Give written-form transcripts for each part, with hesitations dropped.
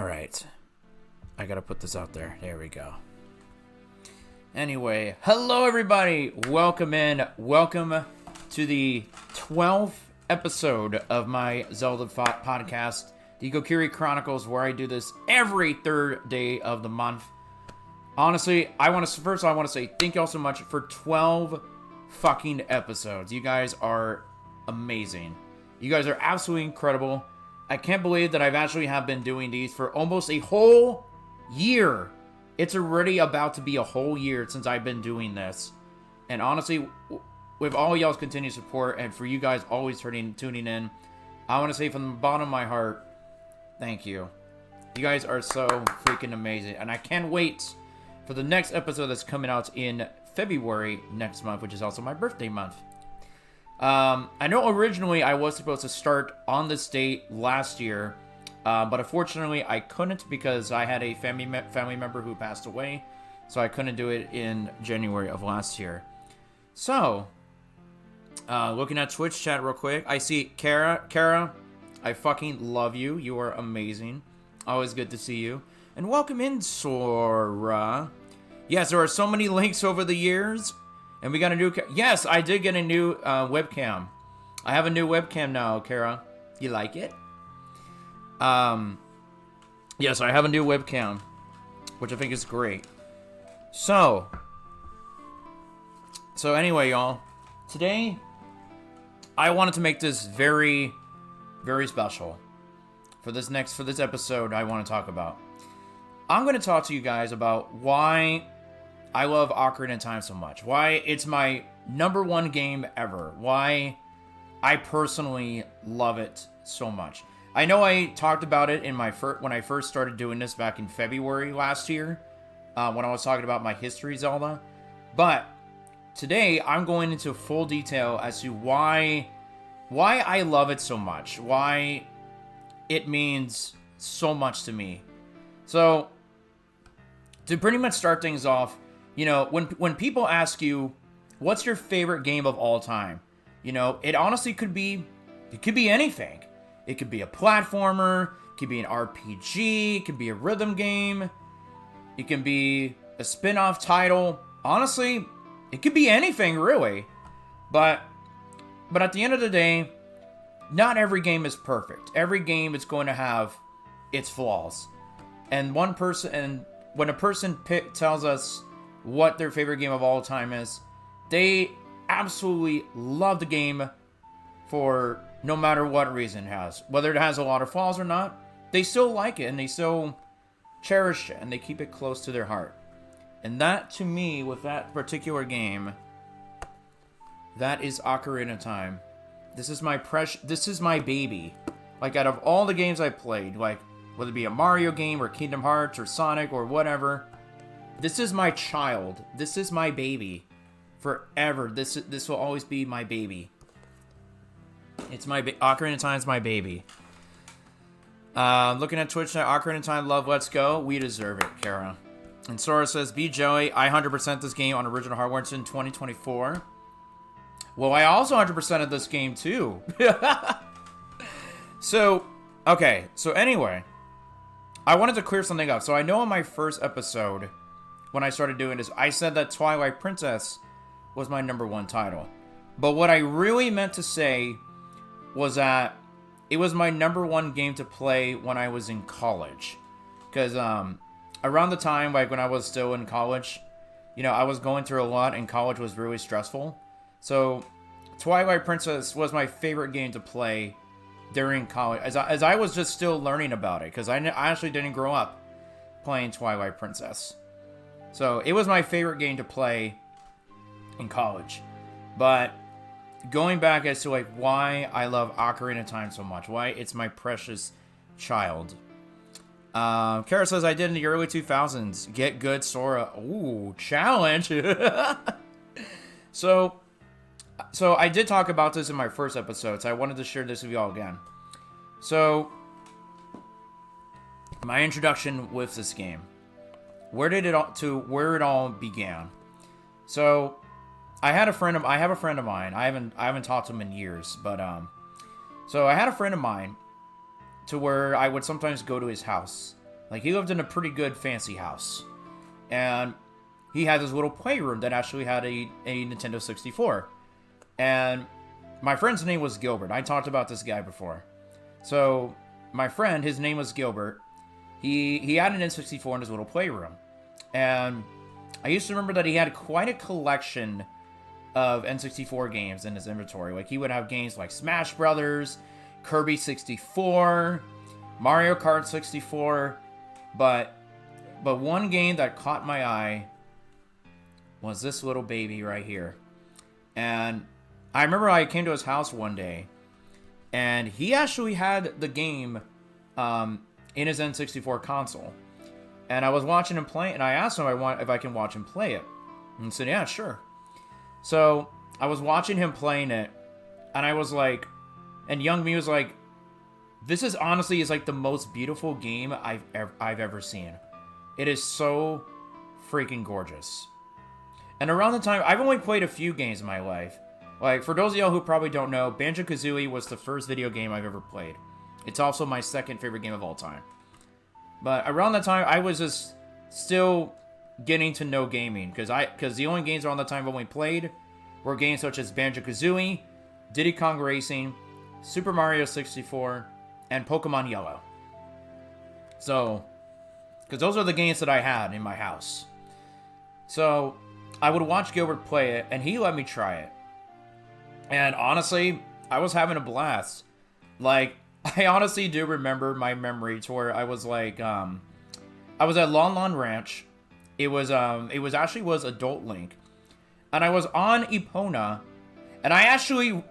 Alright. I gotta put this out there. There we go. Anyway, hello everybody! Welcome in. Welcome to the 12th episode of my Zelda podcast, the Kokiri Chronicles, where I do this every third day of the month. Honestly, I want to say thank you all so much for 12 fucking episodes. You guys are amazing. You guys are absolutely incredible. I can't believe that I've actually have been doing these for almost a whole year. It's already about to be a whole year since I've been doing this. And honestly, with all y'all's continued support and for you guys always tuning in, I want to say from the bottom of my heart, thank you. You guys are so freaking amazing. And I can't wait for the next episode that's coming out in February next month, which is also my birthday month. I know originally I was supposed to start on this date last year, but unfortunately I couldn't because I had a family member who passed away, so I couldn't do it in January of last year. So, looking at Twitch chat real quick, I see Kara, I fucking love you. You are amazing. Always good to see you. And welcome in, Sora. Yes, there are so many links over the years. And we got a new... Yes, I did get a new webcam. I have a new webcam now, Kara. You like it? Yes, I have a new webcam, which I think is great. So anyway, y'all. Today, I wanted to make this very, very special. For this episode, I want to talk about. I'm going to talk to you guys about why I love Ocarina of Time so much. Why it's my number one game ever. Why I personally love it so much. I know I talked about it in when I first started doing this back in February last year, when I was talking about my history Zelda. But today I'm going into full detail as to why I love it so much. Why it means so much to me. So to pretty much start things off, you know, when people ask you, what's your favorite game of all time? You know, it honestly could be anything. It could be a platformer, it could be an RPG, it could be a rhythm game, it can be a spin-off title. Honestly, it could be anything, really. But at the end of the day, not every game is perfect. Every game is going to have its flaws. And when a person tells us what their favorite game of all time is, they absolutely love the game for no matter what reason it has. Whether it has a lot of flaws or not, they still like it and they still cherish it and they keep it close to their heart. And that, to me, with that particular game, that is Ocarina of Time. This is my baby. Like, out of all the games I played, like, whether it be a Mario game or Kingdom Hearts or Sonic or whatever, this is my child. This is my baby. Forever. This will always be my baby. It's my Ocarina of Time's my baby. Looking at Twitch now, Ocarina of Time, love, let's go. We deserve it, Kara. And Sora says, be Joey, I 100% this game on original hardware. It's in 2024. Well, I also 100%ed this game too. So anyway, I wanted to clear something up. So I know in my first episode, when I started doing this, I said that Twilight Princess was my number one title. But what I really meant to say was that it was my number one game to play when I was in college. Because around the time, like when I was still in college, you know, I was going through a lot and college was really stressful. So Twilight Princess was my favorite game to play during college, as I was just still learning about it, because I actually didn't grow up playing Twilight Princess. So it was my favorite game to play in college. But going back as to like why I love Ocarina of Time so much, why it's my precious child. Kara says, I did in the early 2000s. Get good, Sora. Ooh, challenge. So I did talk about this in my first episode, so I wanted to share this with y'all again. So, my introduction with this game. Where it all began. So, I have a friend of mine. I haven't talked to him in years, but so I had a friend of mine to where I would sometimes go to his house Like, he lived in a pretty good fancy house. And he had this little playroom that actually had a Nintendo 64. And my friend's name was Gilbert. I talked about this guy before. So, my friend, his name was Gilbert. He had an N64 in his little playroom. And I used to remember that he had quite a collection of N64 games in his inventory. Like, he would have games like Smash Brothers, Kirby 64, Mario Kart 64, but one game that caught my eye was this little baby right here. And I remember I came to his house one day, and he actually had the game in his N64 console. And I was watching him play, and I asked him if I can watch him play it. And he said, yeah, sure. So I was watching him playing it, and I was like, and young me was like, this is honestly like the most beautiful game I've ever seen. It is so freaking gorgeous. And around the time, I've only played a few games in my life. Like, for those of y'all who probably don't know, Banjo-Kazooie was the first video game I've ever played. It's also my second favorite game of all time. But around that time, I was just still getting to know gaming. Because the only games around that time I've only played were games such as Banjo-Kazooie, Diddy Kong Racing, Super Mario 64, and Pokemon Yellow. So, because those are the games that I had in my house. So, I would watch Gilbert play it, and he let me try it. And honestly, I was having a blast. Like, I honestly do remember my memory to where I was like, I was at Lon Lon Ranch. It was Adult Link. And I was on Epona, and I actually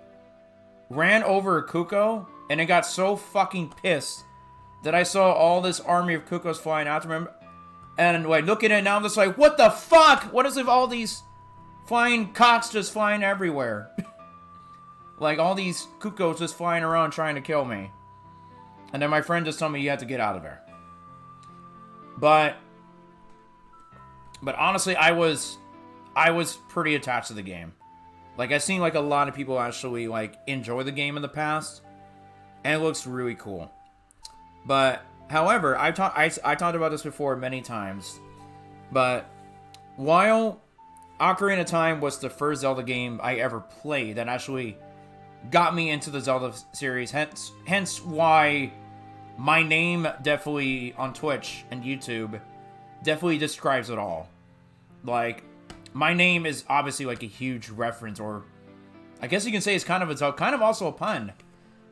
ran over a Kuko, and it got so fucking pissed that I saw all this army of Kukos flying after him. And like, looking at it now, I'm just like, what the fuck? What is with all these flying cocks just flying everywhere? Like, all these Kukos just flying around trying to kill me. And then my friend just told me, you have to get out of there. But honestly, I was pretty attached to the game. Like, I've seen like a lot of people actually like enjoy the game in the past, and it looks really cool. But however, I talked about this before many times. But while Ocarina of Time was the first Zelda game I ever played that actually got me into the Zelda series, hence why my name definitely on Twitch and YouTube definitely describes it all. Like, my name is obviously like a huge reference, or I guess you can say it's kind of also a pun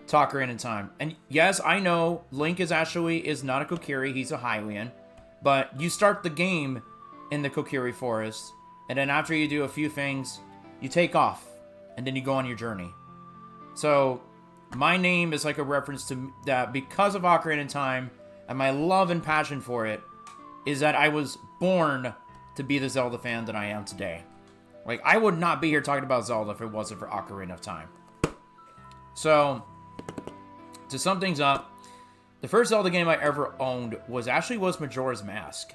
to Ocarina of Time. And yes, I know Link is not a Kokiri, he's a Hylian, but you start the game in the Kokiri Forest, and then after you do a few things, you take off, and then you go on your journey. So, my name is like a reference to that because of Ocarina of Time, and my love and passion for it is that I was born to be the Zelda fan that I am today. Like, I would not be here talking about Zelda if it wasn't for Ocarina of Time. So, to sum things up, the first Zelda game I ever owned was Majora's Mask.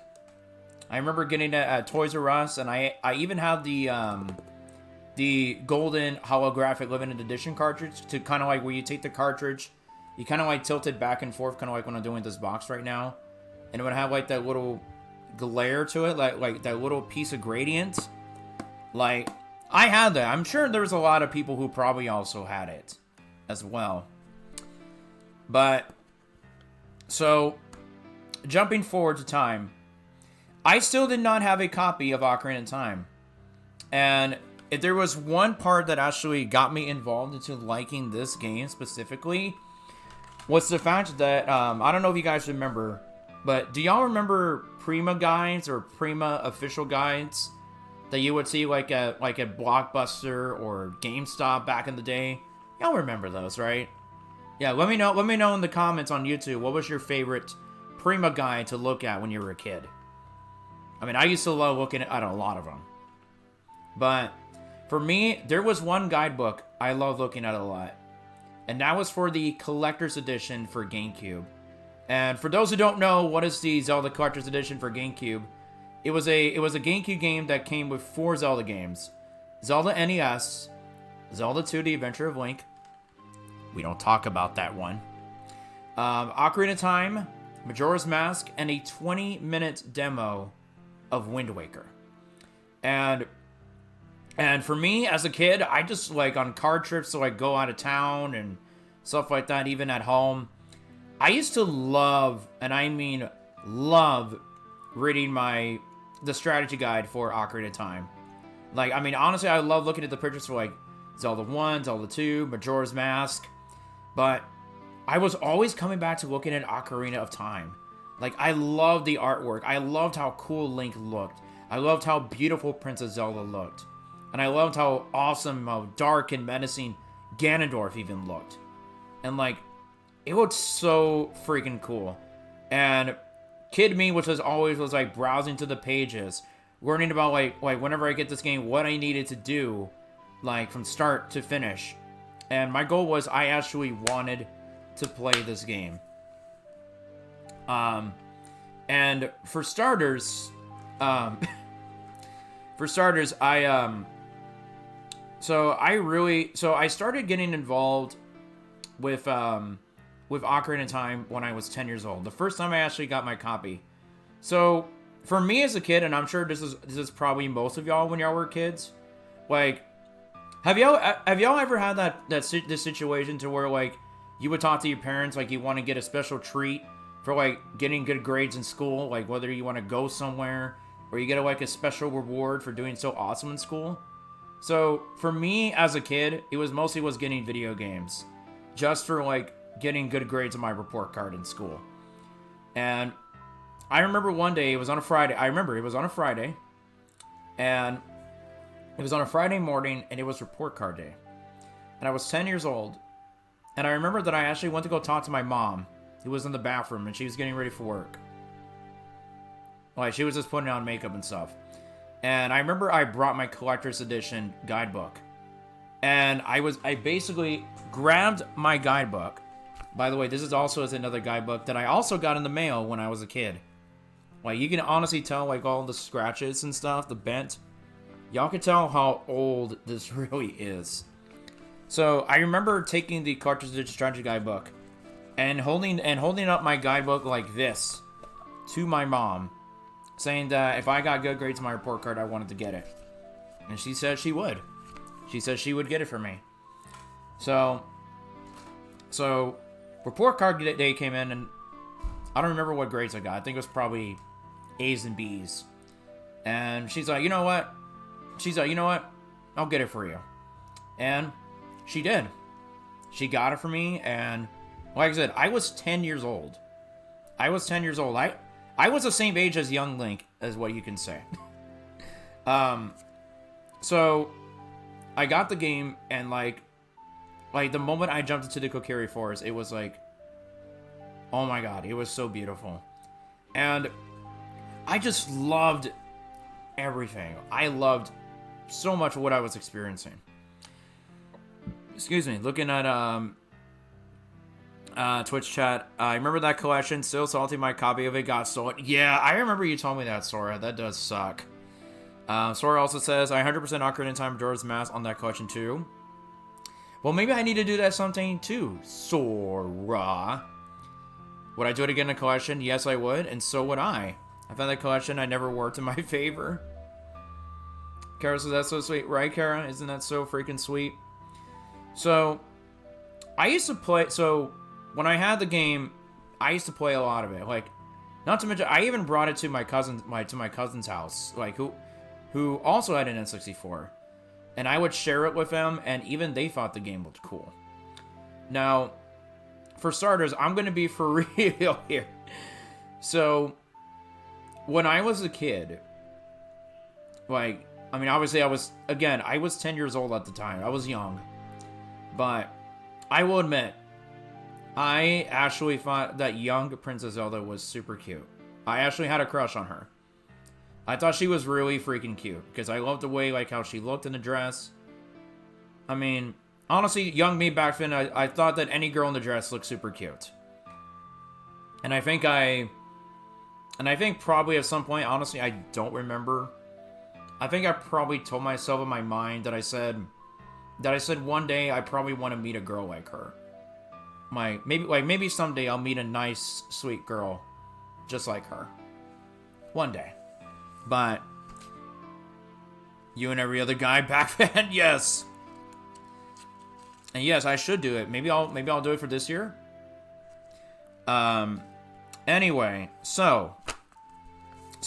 I remember getting it at Toys R Us, and I even had the golden holographic limited edition cartridge to kind of like where you take the cartridge, you kind of like tilt it back and forth, kind of like when I'm doing this box right now, and it would have like that little glare to it, like that little piece of gradient. Like, I had that. I'm sure there was a lot of people who probably also had it as well. But so, jumping forward to time, I still did not have a copy of Ocarina of Time. And if there was one part that actually got me involved into liking this game specifically, was the fact that, I don't know if you guys remember, but do y'all remember Prima guides or Prima official guides that you would see like at Blockbuster or GameStop back in the day? Y'all remember those, right? Yeah, let me know in the comments on YouTube, what was your favorite Prima guide to look at when you were a kid? I mean, I used to love looking at a lot of them. But for me, there was one guidebook I loved looking at a lot. And that was for the Collector's Edition for GameCube. And for those who don't know, what is the Zelda Collector's Edition for GameCube? It was a GameCube game that came with 4 Zelda games. Zelda NES, Zelda 2: The Adventure of Link. We don't talk about that one. Ocarina of Time, Majora's Mask, and a 20-minute demo of Wind Waker. And for me, as a kid, I just, like, on car trips, so I go out of town and stuff like that, even at home, I used to love, and I mean love, reading the strategy guide for Ocarina of Time. Like, I mean, honestly, I love looking at the pictures for, like, Zelda 1, Zelda 2, Majora's Mask, but I was always coming back to looking at Ocarina of Time. Like, I loved the artwork. I loved how cool Link looked. I loved how beautiful Princess Zelda looked. And I loved how awesome, how dark and menacing Ganondorf even looked. And, like, it looked so freaking cool. And kid me, which was always was, like, browsing to the pages, learning about, like whenever I get this game, what I needed to do, like, from start to finish. And my goal was I actually wanted to play this game. And for starters, I started getting involved with Ocarina of Time when I was 10 years old. The first time I actually got my copy. So for me as a kid, and I'm sure this is probably most of y'all when y'all were kids, like, have y'all ever had this situation to where, like, you would talk to your parents, like, you want to get a special treat for, like, getting good grades in school, like, whether you want to go somewhere or you get, like, a special reward for doing so awesome in school? So for me as a kid, it was mostly getting video games, just for, like, getting good grades on my report card in school. And I remember one day, it was on a Friday. And it was on a Friday morning, and it was report card day. And I was 10 years old. And I remember that I actually went to go talk to my mom, who was in the bathroom, and she was getting ready for work. Like, she was just putting on makeup and stuff. And I remember I brought my collector's edition guidebook. And I basically grabbed my guidebook. By the way, this is also another guidebook that I also got in the mail when I was a kid. Like, you can honestly tell, like, all the scratches and stuff, the bent. Y'all can tell how old this really is. So I remember taking the Cartridge Edition Strategy Guidebook and holding up my guidebook like this to my mom, saying that if I got good grades on my report card, I wanted to get it. And she said she would. She said she would get it for me. So report card day came in, and I don't remember what grades I got. I think it was probably A's and B's. And she's like, you know what? I'll get it for you. And she did. She got it for me, and like I said, I was 10 years old. I was the same age as young Link, is what you can say. So I got the game, and like the moment I jumped into the Kokiri Forest, it was like, oh my god, it was so beautiful. And I just loved everything. I loved so much of what I was experiencing. Excuse me, looking at Twitch chat. I remember that collection. Still salty my copy of it got stolen. Yeah, I remember you told me that, Sora. That does suck. Sora also says, I 100% Ocarina of Time Majora's Mask on that collection too. Well, maybe I need to do that something too, Sora. Would I do it again in a collection? Yes, I would, and so would I. I found that collection I never worked in my favor. Kara says, that's so sweet. Right, Kara? Isn't that so freaking sweet? So, I used to play... So, when I had the game, I used to play a lot of it. Like, not to mention, I even brought it to my cousin's house, like, who also had an N64. And I would share it with them, and even they thought the game looked cool. Now, for starters, I'm going to be for real here. So, when I was a kid, like, I mean, obviously I was 10 years old at the time. I was young. But I will admit, I actually thought that young Princess Zelda was super cute. I actually had a crush on her. I thought she was really freaking cute, because I loved the way, like, how she looked in the dress. I mean, honestly, young me back then, I thought that any girl in the dress looked super cute. And I think probably at some point, honestly, I don't remember. I think I probably told myself in my mind that I said one day I probably want to meet a girl like her. Maybe someday I'll meet a nice, sweet girl just like her. One day. But you and every other guy back then, yes. And yes, I should do it. Maybe I'll do it for this year. Anyway, so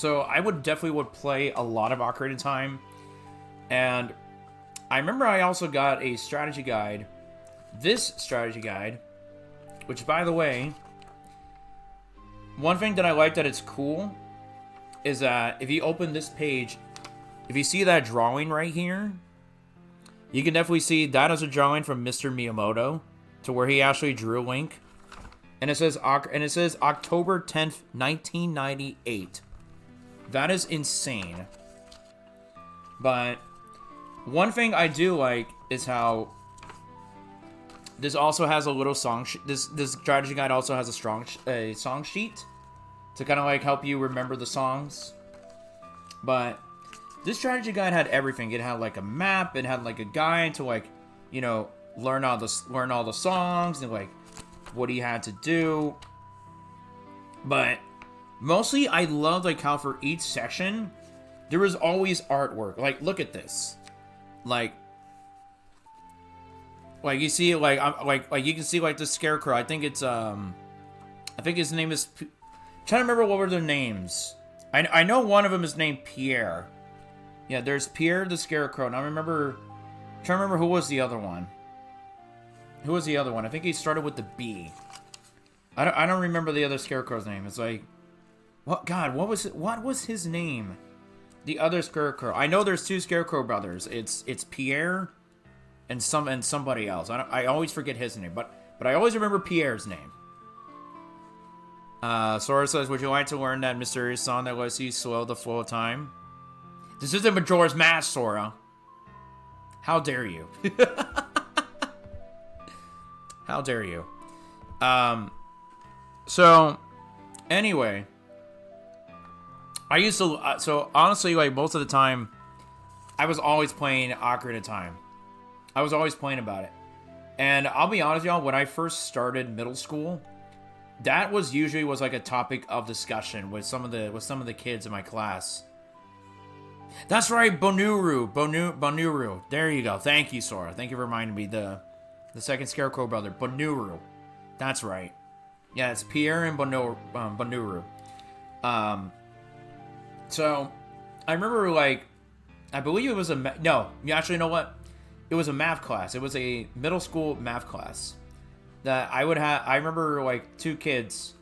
I would definitely play a lot of Ocarina of Time. And I remember I also got a strategy guide. This strategy guide, which, by the way, one thing that I like that it's cool is that if you open this page, if you see that drawing right here, you can definitely see that is a drawing from Mr. Miyamoto to where he actually drew Link. And it says October 10th, 1998. That is insane. But one thing I do like is how this also has a little song. This strategy guide also has a song sheet to kind of like help you remember the songs. But this strategy guide had everything. It had like a map. It had like a guide to like, you know, learn all the songs and like what he had to do. But mostly I loved like how for each section there was always artwork. Like, look at this. Like you see, like you can see like the scarecrow. I think it's I think his name is. I'm trying to remember what were their names. I know one of them is named Pierre. Yeah, there's Pierre the Scarecrow. And I'm trying to remember who was the other one. Who was the other one? I think he started with the B. I don't remember the other Scarecrow's name. It's like, what? God, what was his name? The other Scarecrow. I know there's two Scarecrow brothers. It's Pierre and somebody else. I always forget his name, but I always remember Pierre's name. Sora says, would you like to learn that mysterious song that lets you slow the flow of time? This isn't Majora's Mask, Sora. How dare you? How dare you? So, anyway. I used to, so honestly, like, most of the time, I was always playing Ocarina of Time. I was always playing about it. And I'll be honest, y'all, when I first started middle school, that was usually like a topic of discussion with some of the kids in my class. That's right, Bonuru. There you go. Thank you, Sora. Thank you for reminding me. The second Scarecrow brother, Bonuru. That's right. Yeah, it's Pierre and Bonuru. So, I remember, like, I believe it was no, you actually know what? It was a math class. It was a middle school math class that I would have. I remember, like, two kids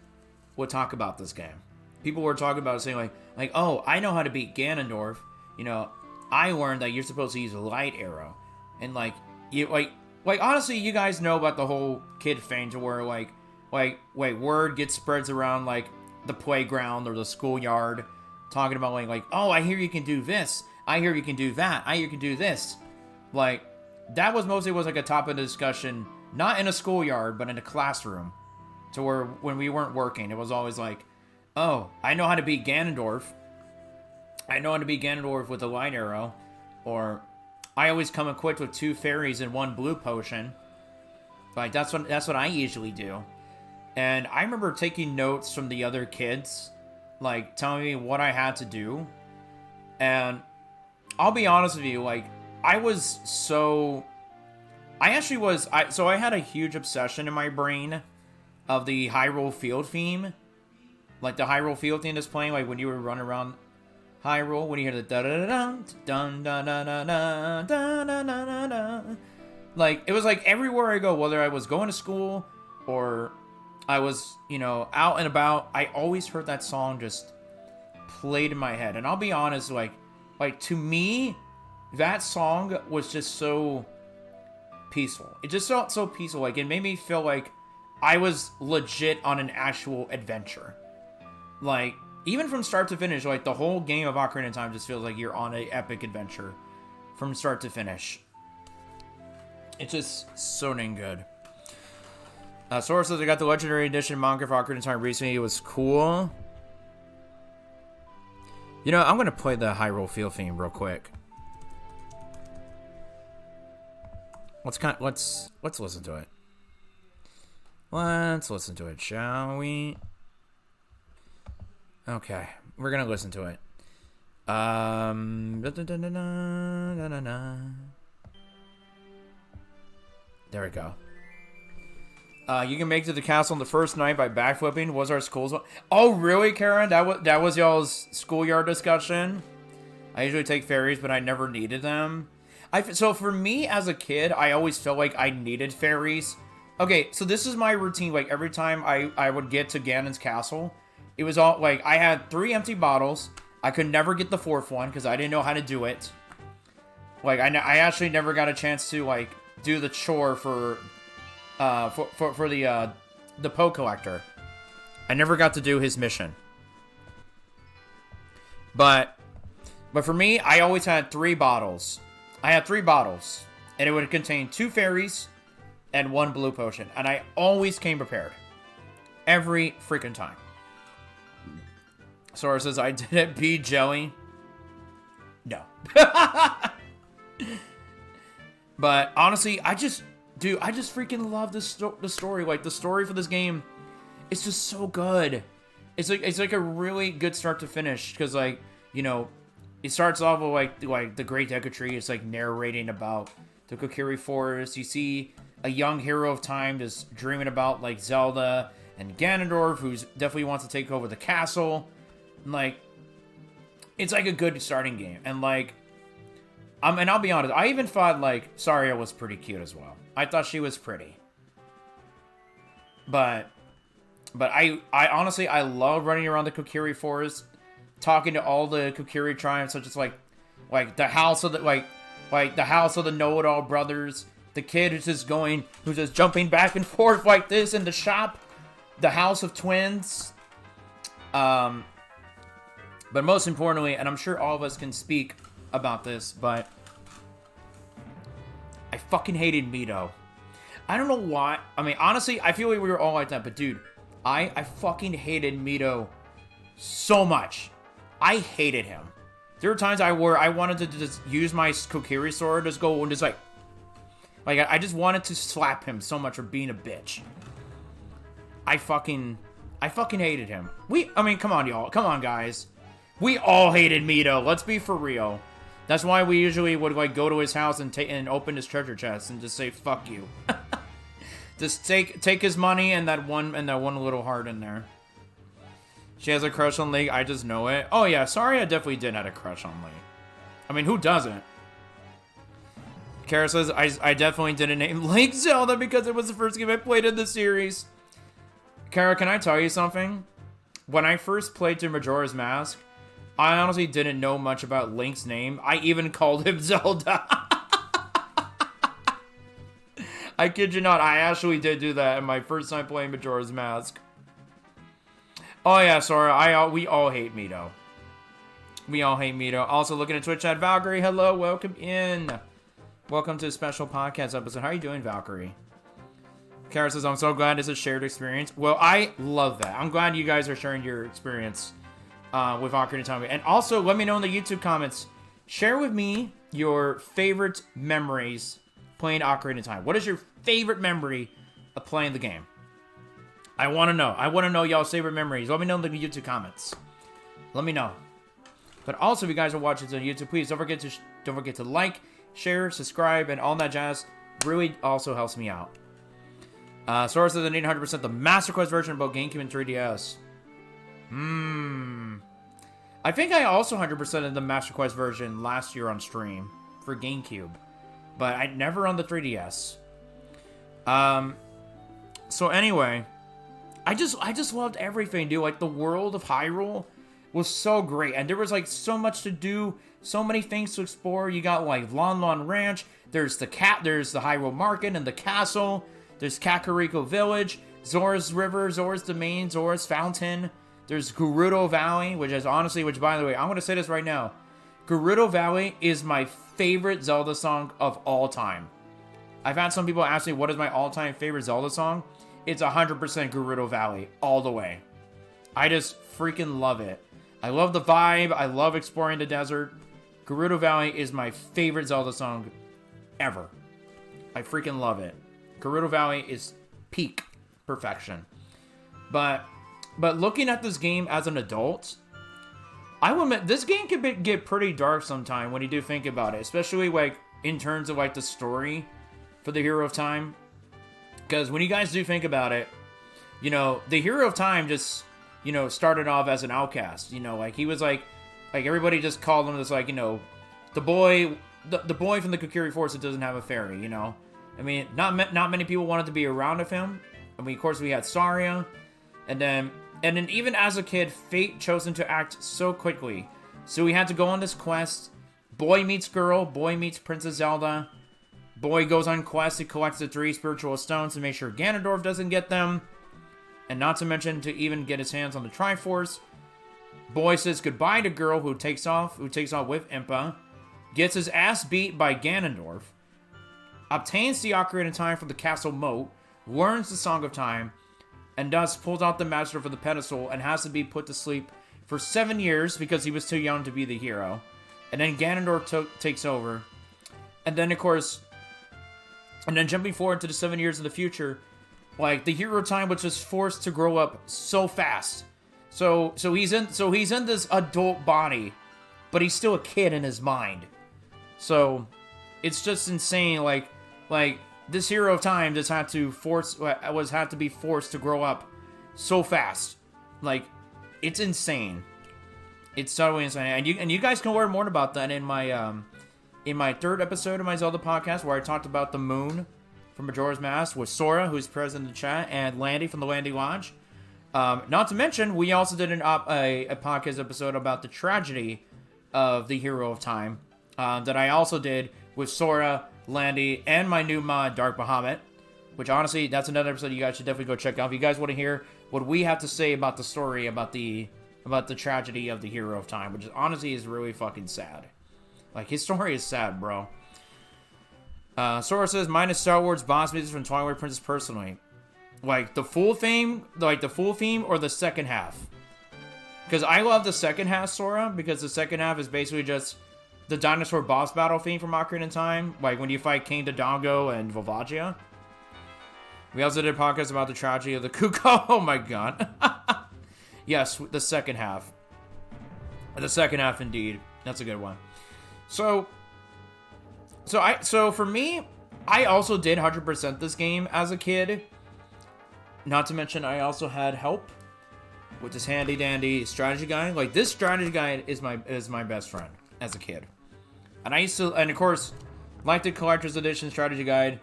would talk about this game. People were talking about it, saying, like, oh, I know how to beat Ganondorf. You know, I learned that you're supposed to use a light arrow. And, like, you, like, honestly, you guys know about the whole kid thing to where, like, word gets spreads around, like, the playground or the schoolyard. Talking about, like, oh, I hear you can do this. I hear you can do that. I hear you can do this. Like, that was mostly like a topic of discussion, not in a schoolyard, but in a classroom. To where, when we weren't working, it was always like, oh, I know how to beat Ganondorf. I know how to beat Ganondorf with a light arrow. Or, I always come equipped with 2 fairies and 1 blue potion. Like, that's what I usually do. And I remember taking notes from the other kids, like, telling me what I had to do. And I'll be honest with you, like, I had a huge obsession in my brain of the Hyrule Field theme. Like, the Hyrule Field theme that's playing, like, when you were running around Hyrule, when you hear the da-da-da-dun, dun-da-da-da-da, da-da-da-da-da. Like, it was like everywhere I go, whether I was going to school or I was, you know, out and about, I always heard that song just played in my head. And I'll be honest, like to me, that song was just so peaceful. It just felt so peaceful. Like, it made me feel like I was legit on an actual adventure. Like, even from start to finish, like, the whole game of Ocarina of Time just feels like you're on an epic adventure from start to finish. It's just so dang good. Sora says, I got the Legendary Edition manga for Ocarina of Time recently. It was cool. You know, I'm going to play the Hyrule Field theme real quick. Let's listen to it. Let's listen to it, shall we? Okay, we're gonna listen to it. There we go. You can make it to the castle on the first night by backflipping. Was our school's... Oh, really, Karen? That was y'all's schoolyard discussion? I usually take ferries, but I never needed them. So for me, as a kid, I always felt like I needed ferries. Okay, so this is my routine. Like, every time I would get to Ganon's castle, it was all, like, I had 3 empty bottles. I could never get the 4th one, because I didn't know how to do it. Like, I actually never got a chance to, like, do the chore for the Poe Collector. I never got to do his mission. But for me, I always had 3 bottles. I had 3 bottles, and it would contain 2 fairies and 1 blue potion, and I always came prepared. Every freaking time. Sora says, I didn't be jelly. No. But honestly, I just freaking love the story. Like, the story for this game, it's just so good. It's like a really good start to finish, because, like, you know, it starts off with like the Great Deku Tree. It's like narrating about the Kokiri Forest. You see a young hero of time just dreaming about, like, Zelda and Ganondorf, who's definitely wants to take over the castle. And, like, it's like a good starting game. And, like, and I'll be honest, I even thought, like, Saria was pretty cute as well. I thought she was pretty. But I honestly, I love running around the Kokiri Forest, talking to all the Kokiri tribes, such as, like the house of the, like the house of the know-it-all brothers, the kid who's just jumping back and forth like this in the shop, the house of twins. But most importantly, and I'm sure all of us can speak about this, but I fucking hated Mito. I don't know why. I mean, honestly, I feel like we were all like that, but dude, I fucking hated Mito so much. I hated him. There were times I wanted to just use my Kokiri sword, just go and just like I just wanted to slap him so much for being a bitch. I fucking hated him. I mean, come on, y'all. Come on, guys. We all hated Mito. Let's be for real. That's why we usually would, like, go to his house and open his treasure chest and just say, fuck you. Just take his money and that one little heart in there. She has a crush on Link. I just know it. Oh, yeah. Sorry, I definitely did have a crush on Link. I mean, who doesn't? Kara says, I definitely didn't name Link Zelda because it was the first game I played in the series. Kara, can I tell you something? When I first played through Majora's Mask, I honestly didn't know much about Link's name. I even called him Zelda. I kid you not. I actually did do that in my first time playing Majora's Mask. Oh yeah, Sora. We all hate Mito. We all hate Mito. Also, looking at Twitch chat, Valkyrie, hello, welcome in. Welcome to a special podcast episode. How are you doing, Valkyrie? Kara says, I'm so glad it's a shared experience. Well, I love that. I'm glad you guys are sharing your experience with Ocarina of Time. And also, let me know in the YouTube comments. Share with me your favorite memories playing Ocarina of Time. What is your favorite memory of playing the game? I want to know. I want to know y'all's favorite memories. Let me know in the YouTube comments. Let me know. But also, if you guys are watching this on YouTube, please don't forget to like, share, subscribe, and all that jazz. Really also helps me out. Sora says an 800% the Master Quest version of both GameCube and 3DS. I think I also 100%ed the Master Quest version last year on stream for GameCube, but I never on the 3DS. So anyway, I just loved everything, dude. Like, the world of Hyrule was so great, and there was, like, so much to do, so many things to explore. You got, like, Lon Lon Ranch, there's the Hyrule Market and the castle, there's Kakariko Village, Zora's River, Zora's Domain, Zora's Fountain. There's Gerudo Valley, which by the way, I'm going to say this right now. Gerudo Valley is my favorite Zelda song of all time. I've had some people ask me, what is my all-time favorite Zelda song? It's 100% Gerudo Valley, all the way. I just freaking love it. I love the vibe. I love exploring the desert. Gerudo Valley is my favorite Zelda song ever. I freaking love it. Gerudo Valley is peak perfection. But But looking at this game as an adult, I will admit, this game can get pretty dark sometime when you do think about it. Especially, like, in terms of, like, the story for the Hero of Time. Because when you guys do think about it, you know, the Hero of Time just, you know, started off as an outcast. You know, like, he was, like everybody just called him this, like, you know, the boy from the Kokiri Forest that doesn't have a fairy, you know. I mean, not many people wanted to be around of him. I mean, of course, we had Saria. And then even as a kid, fate chose him to act so quickly. So he had to go on this quest. Boy meets girl. Boy meets Princess Zelda. Boy goes on quest. He collects the 3 spiritual stones to make sure Ganondorf doesn't get them. And not to mention to even get his hands on the Triforce. Boy says goodbye to girl who takes off with Impa. Gets his ass beat by Ganondorf. Obtains the Ocarina of Time from the castle moat. Learns the Song of Time. And thus pulls out the Master for the pedestal and has to be put to sleep for 7 years because he was too young to be the hero. And then Ganondorf takes over. And then, of course, and then jumping forward to the 7 years in the future, like, the Hero of Time was just forced to grow up so fast. So he's in this adult body, but he's still a kid in his mind. So it's just insane. Like this Hero of Time just had to be forced to grow up so fast. Like, it's insane. It's totally insane. And you guys can learn more about that in my 3rd episode of my Zelda podcast, where I talked about the moon from Majora's Mask with Sora, who's present in the chat, and Landy from the Landy Lodge. Not to mention, we also did a podcast episode about the tragedy of the Hero of Time that I also did with Sora, Landy, and my new mod, Dark Bahamut, which honestly, that's another episode you guys should definitely go check out. If you guys want to hear what we have to say about the story, about the tragedy of the Hero of Time, which honestly is really fucking sad. Like, his story is sad, bro. Sora says, mine is Star Wars boss music from Twilight Princess personally. Like, the full theme or the second half? Because I love the second half, Sora, because the second half is basically just the dinosaur boss battle theme from Ocarina of Time. Like, when you fight King Dodongo and Volvagia. We also did a podcast about the tragedy of the Kuko. Oh my god. Yes, the second half. The second half, indeed. That's a good one. So for me, I also did 100% this game as a kid. Not to mention, I also had help with this handy dandy strategy guide. Like, this strategy guide is my best friend as a kid. And of course, like the collector's edition strategy guide,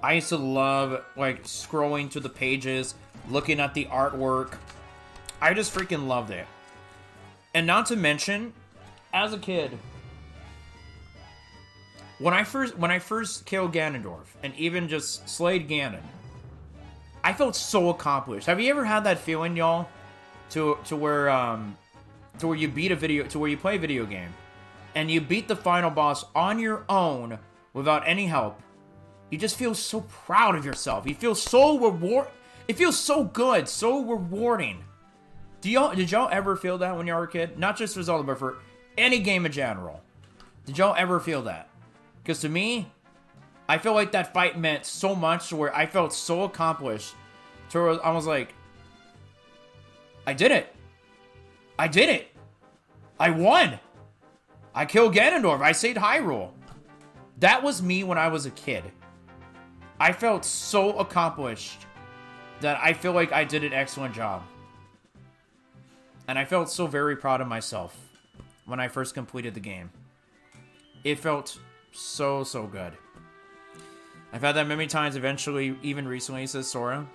I used to love, like, scrolling to the pages, looking at the artwork. I just freaking loved it. And not to mention, as a kid, when I first killed Ganondorf and even just slayed Ganon, I felt so accomplished. Have you ever had that feeling, y'all? To where you play a video game and you beat the final boss on your own without any help. You just feel so proud of yourself. You feel so it feels so good, so rewarding. Did y'all ever feel that when you were a kid? Not just for Zelda, but for any game in general. Did y'all ever feel that? Because to me, I feel like that fight meant so much to where I felt so accomplished. To where I was like, I did it. I did it. I won. I killed Ganondorf. I saved Hyrule. That was me when I was a kid. I felt so accomplished that I feel like I did an excellent job. And I felt so very proud of myself when I first completed the game. It felt so good. I've had that many times, eventually, even recently, says Sora.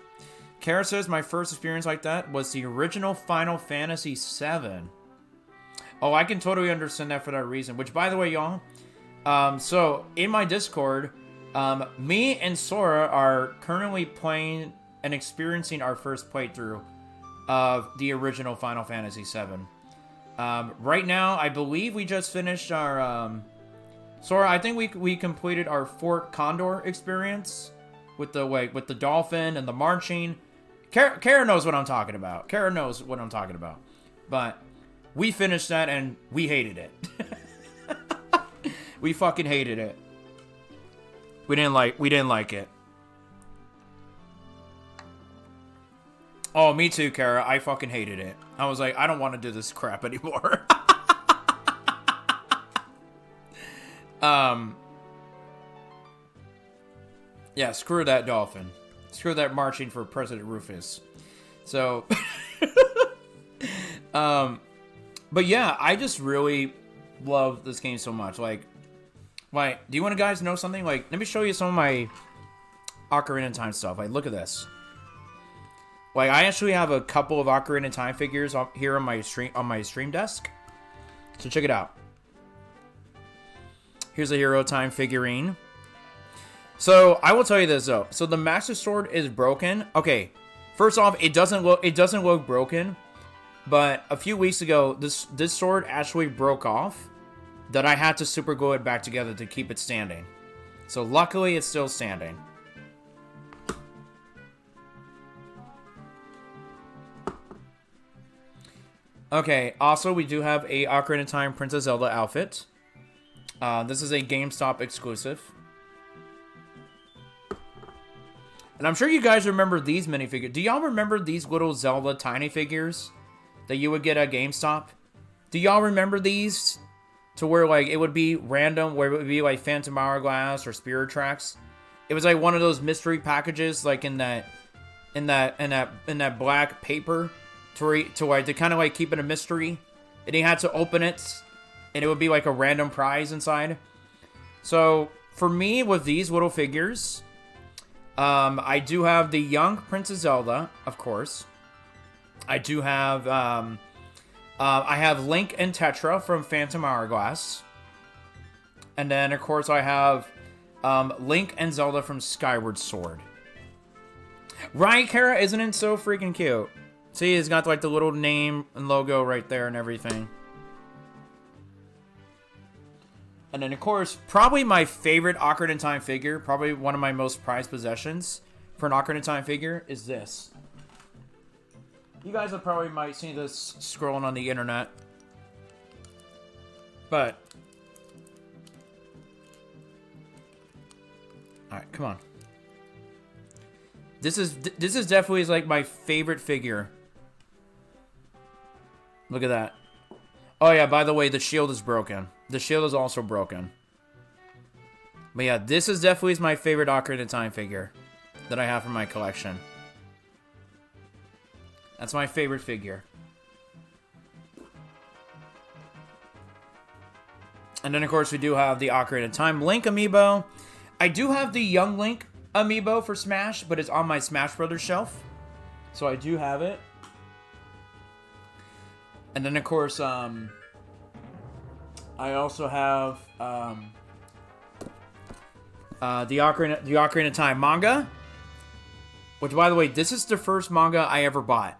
Kara says, my first experience like that was the original Final Fantasy VII. Oh, I can totally understand that for that reason. Which, by the way, y'all, so in my Discord, me and Sora are currently playing and experiencing our first playthrough of the original Final Fantasy VII. Right now, I believe we just finished our... Sora, I think we completed our Fort Condor experience with the dolphin and the marching. Kara knows what I'm talking about. Kara knows what I'm talking about. But we finished that and we hated it. We fucking hated it. We didn't like it. Oh, me too, Kara. I fucking hated it. I was like, I don't want to do this crap anymore. Yeah, screw that dolphin. Screw that marching for President Rufus. So, but yeah, I just really love this game so much. Like, do you want to guys know something? Like, let me show you some of my Ocarina of Time stuff. Like, look at this. Like, I actually have a couple of Ocarina of Time figures here on my stream desk. So check it out. Here's a Hero Time figurine. So I will tell you this though. So the Master Sword is broken. Okay, first off, it doesn't look broken. But a few weeks ago, this sword actually broke off. That I had to super glue it back together to keep it standing. So luckily, it's still standing. Okay, also we do have a Ocarina of Time Princess Zelda outfit. This is a GameStop exclusive. And I'm sure you guys remember these minifigures. Do y'all remember these little Zelda tiny figures that you would get at GameStop? Do y'all remember these? To where like it would be random, where it would be like Phantom Hourglass or Spirit Tracks. It was like one of those mystery packages, like in that black paper, to kind of like keep it a mystery, and you had to open it, and it would be like a random prize inside. So for me, with these little figures, I do have the young Princess Zelda, of course. I do have I have Link and Tetra from Phantom Hourglass. And then, of course, I have Link and Zelda from Skyward Sword. Right, Kara? Isn't it so freaking cute? See, it's got like the little name and logo right there and everything. And then, of course, probably my favorite Ocarina of Time figure, probably one of my most prized possessions for an Ocarina of Time figure, is this. You guys have probably might see this scrolling on the internet. But alright, come on. This is definitely like my favorite figure. Look at that. Oh yeah, by the way, the shield is broken. The shield is also broken. But yeah, this is definitely my favorite Ocarina of Time figure that I have from my collection. That's my favorite figure. And then, of course, we do have the Ocarina of Time Link amiibo. I do have the Young Link amiibo for Smash, but it's on my Smash Brothers shelf. So I do have it. And then, of course, I also have the Ocarina of Time manga. Which, by the way, this is the first manga I ever bought.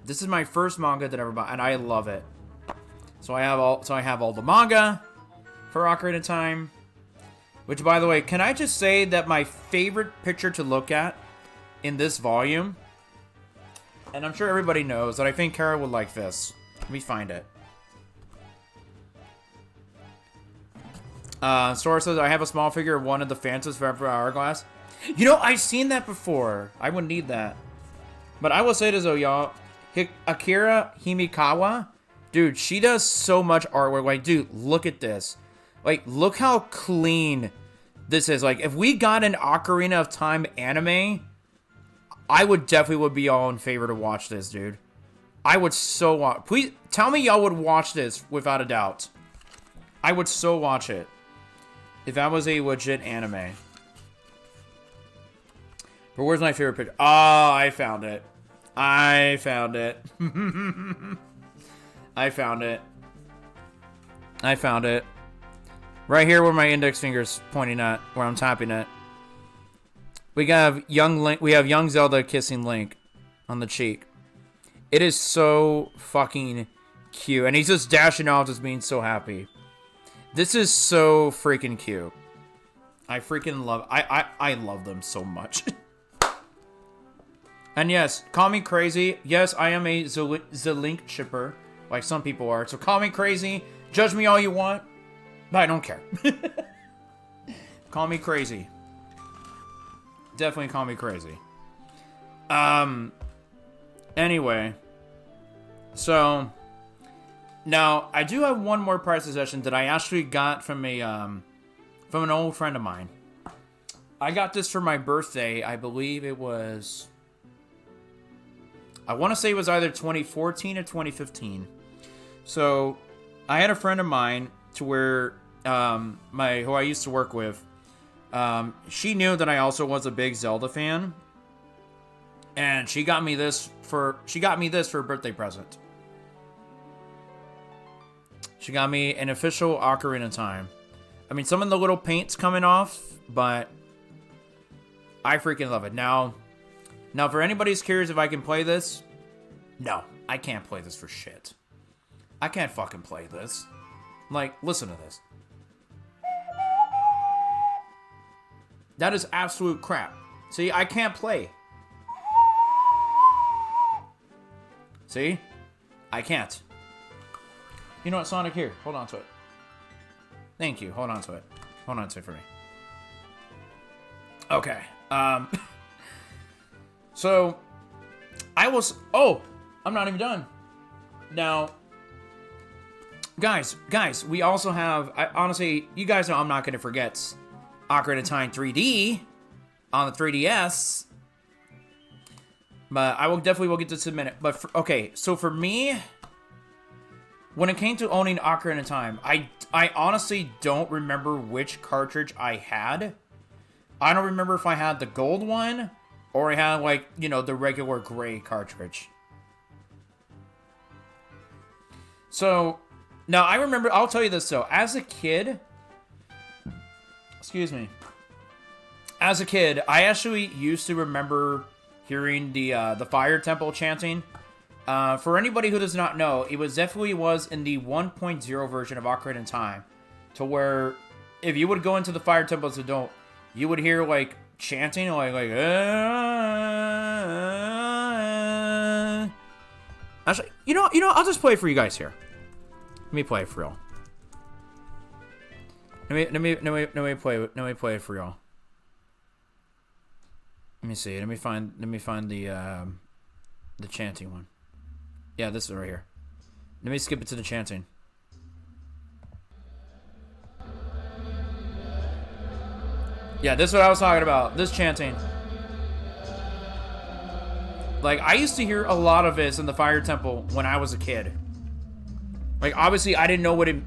This is my first manga that I ever bought, and I love it. So I have all the manga for Ocarina of Time. Which, by the way, can I just say that my favorite picture to look at in this volume, and I'm sure everybody knows that I think Kara would like this. Let me find it. Sora says, I have a small figure of one of the Phantoms Forever Hourglass. You know, I've seen that before. I wouldn't need that. But I will say this, though, y'all. Akira Himikawa, dude, she does so much artwork. Like, dude, look at this. Like, look how clean this is. Like, if we got an Ocarina of Time anime, I would definitely be all in favor to watch this, dude. I would so watch. Please tell me y'all would watch this without a doubt. I would so watch it if that was a legit anime. But where's my favorite picture? Oh, I found it. I found it. I found it. I found it. Right here where my index finger's pointing at, where I'm tapping it. We have young Link. We have young Zelda kissing Link on the cheek. It is so fucking cute. And he's just dashing off, just being so happy. This is so freaking cute. I freaking love... I love them so much. And yes, call me crazy. Yes, I am a Zelink shipper, like some people are. So call me crazy. Judge me all you want. But I don't care. Call me crazy. Definitely call me crazy. Anyway, so now I do have one more prize possession that I actually got from an old friend of mine. I got this for my birthday. I believe it was, I want to say it was either 2014 or 2015. So I had a friend of mine to where who I used to work with. She knew that I also was a big Zelda fan, and she got me this for a birthday present. She got me an official Ocarina of Time. I mean, some of the little paint's coming off, but I freaking love it. Now, for anybody who's curious if I can play this, no, I can't play this for shit. I can't fucking play this. Like, listen to this. That is absolute crap. See, I can't play. See? I can't. You know what, Sonic, here. Hold on to it. Thank you. Hold on to it. Hold on to it for me. Okay. So, oh, I'm not even done. Now, guys, we also have, honestly, you guys know I'm not going to forget Ocarina of Time 3D on the 3DS. But I will definitely get this in a minute. But, okay, so for me, when it came to owning Ocarina of Time, I honestly don't remember which cartridge I had. I don't remember if I had the gold one or I had, like, you know, the regular gray cartridge. So, now I remember, I'll tell you this though, as a kid, as a kid, I actually used to remember hearing the Fire Temple chanting. For anybody who does not know, it definitely was in the 1.0 version of Ocarina of Time, to where if you would go into the Fire Temple as an adult, you would hear like chanting, Actually, you know, I'll just play it for you guys here. Let me play it for real. Let me play it for y'all. Let me see. Let me find the chanting one. Yeah, this is right here. Let me skip it to the chanting. Yeah, this is what I was talking about. This chanting. Like, I used to hear a lot of this in the Fire Temple when I was a kid. Like, obviously, I didn't know what it...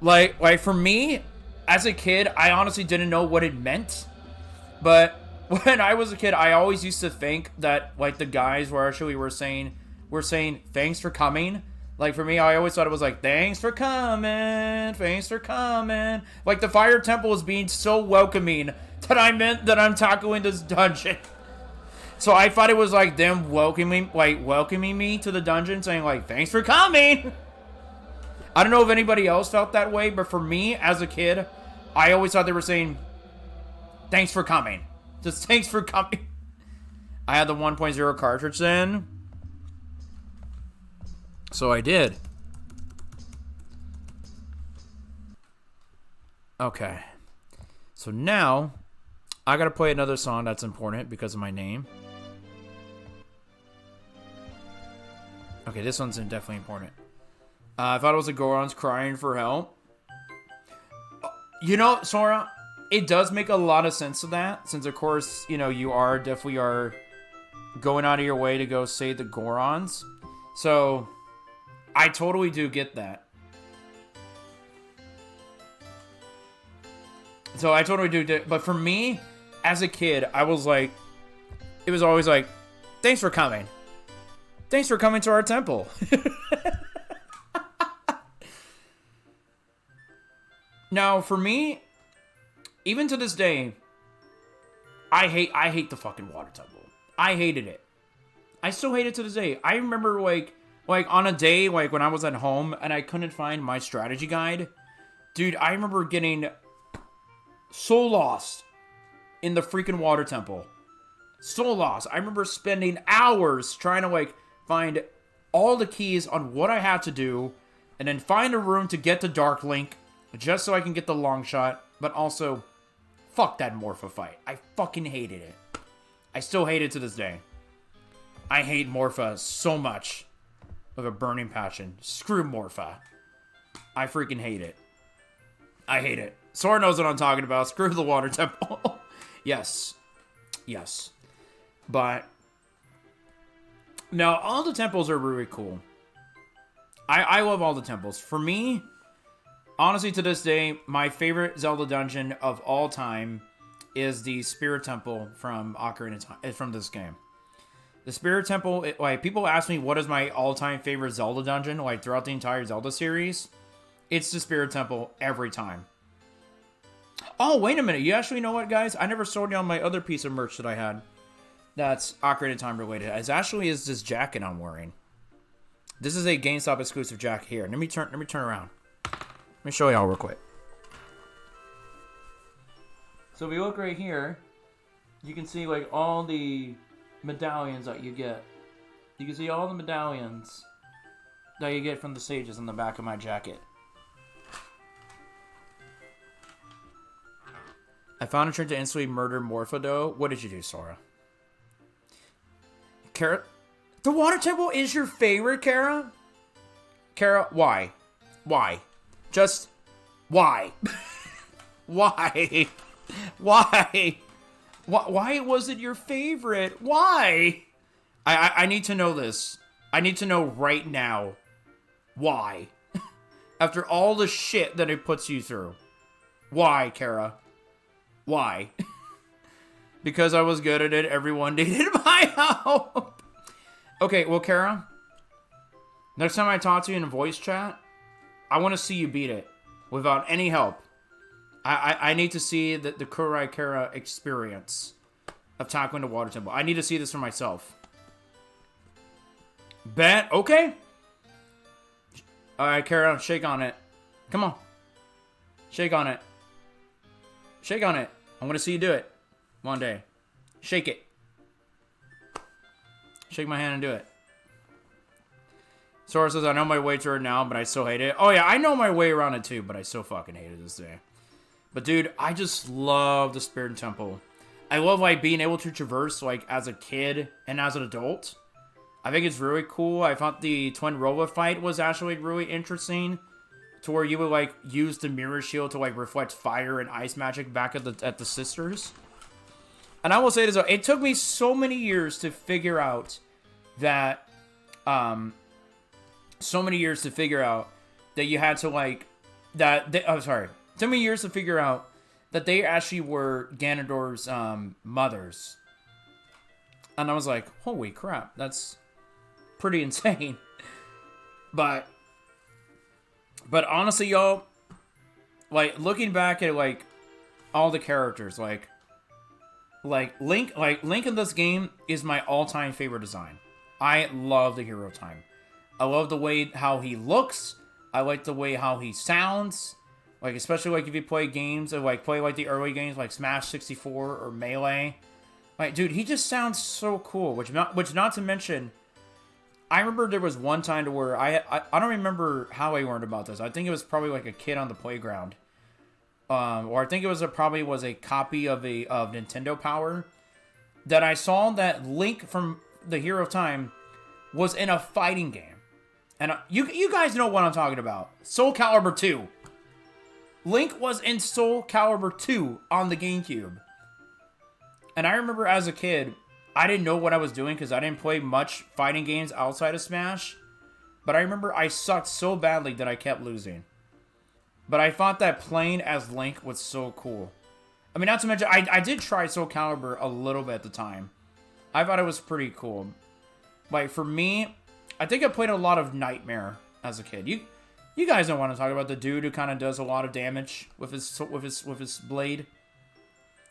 Like, for me, as a kid, I honestly didn't know what it meant. But when I was a kid, I always used to think that, like, the guys were saying, thanks for coming. Like, for me, I always thought it was like, thanks for coming. Like, the Fire Temple is being so welcoming that I meant that I'm tackling this dungeon. So I thought it was like them welcoming me to the dungeon, saying like, thanks for coming. I don't know if anybody else felt that way, but for me, as a kid, I always thought they were saying, thanks for coming. Just thanks for coming. I had the 1.0 cartridge then. So I did. Okay. So now, I gotta play another song that's important because of my name. Okay, this one's definitely important. I thought it was the Gorons crying for help. You know, Sora, it does make a lot of sense to that, since of course, you know, you definitely are going out of your way to go save the Gorons. So, I totally do get that. So I totally do, but for me, as a kid, I was like, it was always like, thanks for coming. Thanks for coming to our temple. Now, for me, even to this day, I hate the fucking water temple. I hated it. I still hate it to this day. I remember like on a day, like when I was at home and I couldn't find my strategy guide. Dude, I remember getting so lost in the freaking water temple. So lost. I remember spending hours trying to like find all the keys on what I had to do and then find a room to get the Dark Link just so I can get the long shot, but also fuck that Morpha fight. I fucking hated it. I still hate it to this day. I hate Morpha so much with a burning passion. Screw Morpha. I freaking hate it. I hate it. Sora knows what I'm talking about. Screw the water temple. Yes. Yes. But no, all the temples are really cool. I love all the temples. For me, honestly, to this day, my favorite Zelda dungeon of all time is the Spirit Temple from Ocarina of Time, from this game. The Spirit Temple, like, people ask me what is my all-time favorite Zelda dungeon, like, throughout the entire Zelda series. It's the Spirit Temple every time. Oh, wait a minute. You actually know what, guys? I never showed you on my other piece of merch that I had that's Ocarina of Time related. It actually is this jacket I'm wearing. This is a GameStop exclusive jacket here. Let me turn around. Let me show y'all real quick. So if you look right here, you can see like all the medallions that you get. You can see all the medallions that you get from the stages on the back of my jacket. I found a trick to instantly murder Morphodo. What did you do, Sora? Kara? The water temple is your favorite, Kara? Kara, why? Why? Just why? Why? Why? Why was it your favorite? Why? I need to know this. I need to know right now. Why? After all the shit that it puts you through. Why, Kara? Why? Because I was good at it, everyone needed my help. Okay, well, Kara, next time I talk to you in a voice chat, I want to see you beat it without any help. I need to see the Kurai Kara experience of tackling the water temple. I need to see this for myself. Bet? Okay. Alright, Kara, shake on it. Come on. Shake on it. Shake on it. I'm going to see you do it one day. Shake it. Shake my hand and do it. Sora says, I know my way to it now, but I still hate it. Oh, yeah, I know my way around it, too, but I still fucking hate it this day. But, dude, I just love the Spirit Temple. I love, like, being able to traverse, like, as a kid and as an adult. I think it's really cool. I thought the Twin Rolla fight was actually really interesting. To where you would, like, use the mirror shield to, like, reflect fire and ice magic back at the sisters. And I will say this, though. It took me so many years to figure out that, so many years to figure out that you had to, like, so many years to figure out that they actually were Ganondorf's, mothers. And I was like, holy crap, that's pretty insane. But honestly, y'all, like, looking back at, like, all the characters, like Link in this game is my all-time favorite design. I love the hero time. I love the way how he looks. I like the way how he sounds. Like, especially, like, if you play games, or, like, play, like, the early games, like Smash 64 or Melee. Like, dude, he just sounds so cool. Which not to mention, I remember there was one time to where I don't remember how I learned about this. I think it was probably, like, a kid on the playground. Or I think it was probably a copy of Nintendo Power. That I saw that Link from the Hero of Time was in a fighting game. And you guys know what I'm talking about. Soul Calibur 2. Link was in Soul Calibur 2 on the GameCube. And I remember as a kid, I didn't know what I was doing because I didn't play much fighting games outside of Smash. But I remember I sucked so badly that I kept losing. But I thought that playing as Link was so cool. I mean, not to mention, I did try Soul Calibur a little bit at the time. I thought it was pretty cool. Like, for me, I think I played a lot of Nightmare as a kid. You guys don't want to talk about the dude who kind of does a lot of damage with his blade.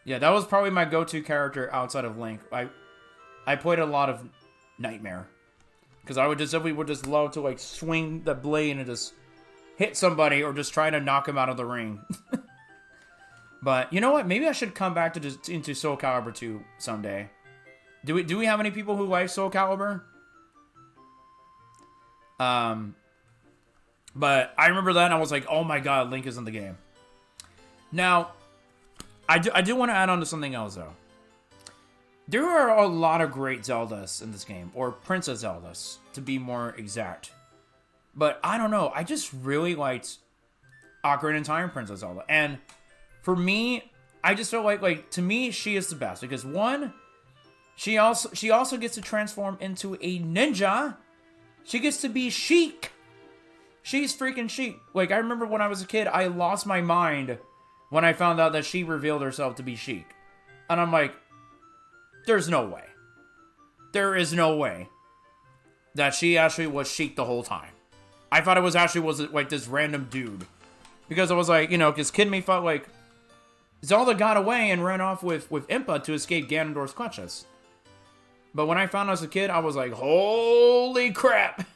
Yeah, that was probably my go-to character outside of Link. I played a lot of Nightmare because I would just love to, like, swing the blade and just hit somebody or just try to knock him out of the ring. But you know what? Maybe I should come back into Soul Calibur 2 someday. Do we have any people who like Soul Calibur? But I remember that and I was like, oh my god, Link is in the game. Now, I do want to add on to something else though. there are a lot of great Zeldas in this game, or Princess Zeldas, to be more exact. But I don't know, I just really liked Ocarina of Time Princess Zelda. And for me, I just felt like to me, she is the best. Because one, she also gets to transform into a ninja. She gets to be Sheik. She's freaking Sheik. Like, I remember when I was a kid, I lost my mind when I found out that she revealed herself to be Sheik. And I'm like, there's no way. There is no way that she actually was Sheik the whole time. I thought it was like this random dude. Because I was like, because Kid Me felt like Zelda got away and ran off with Impa to escape Ganondorf's clutches. But when I found out as a kid, I was like, holy crap.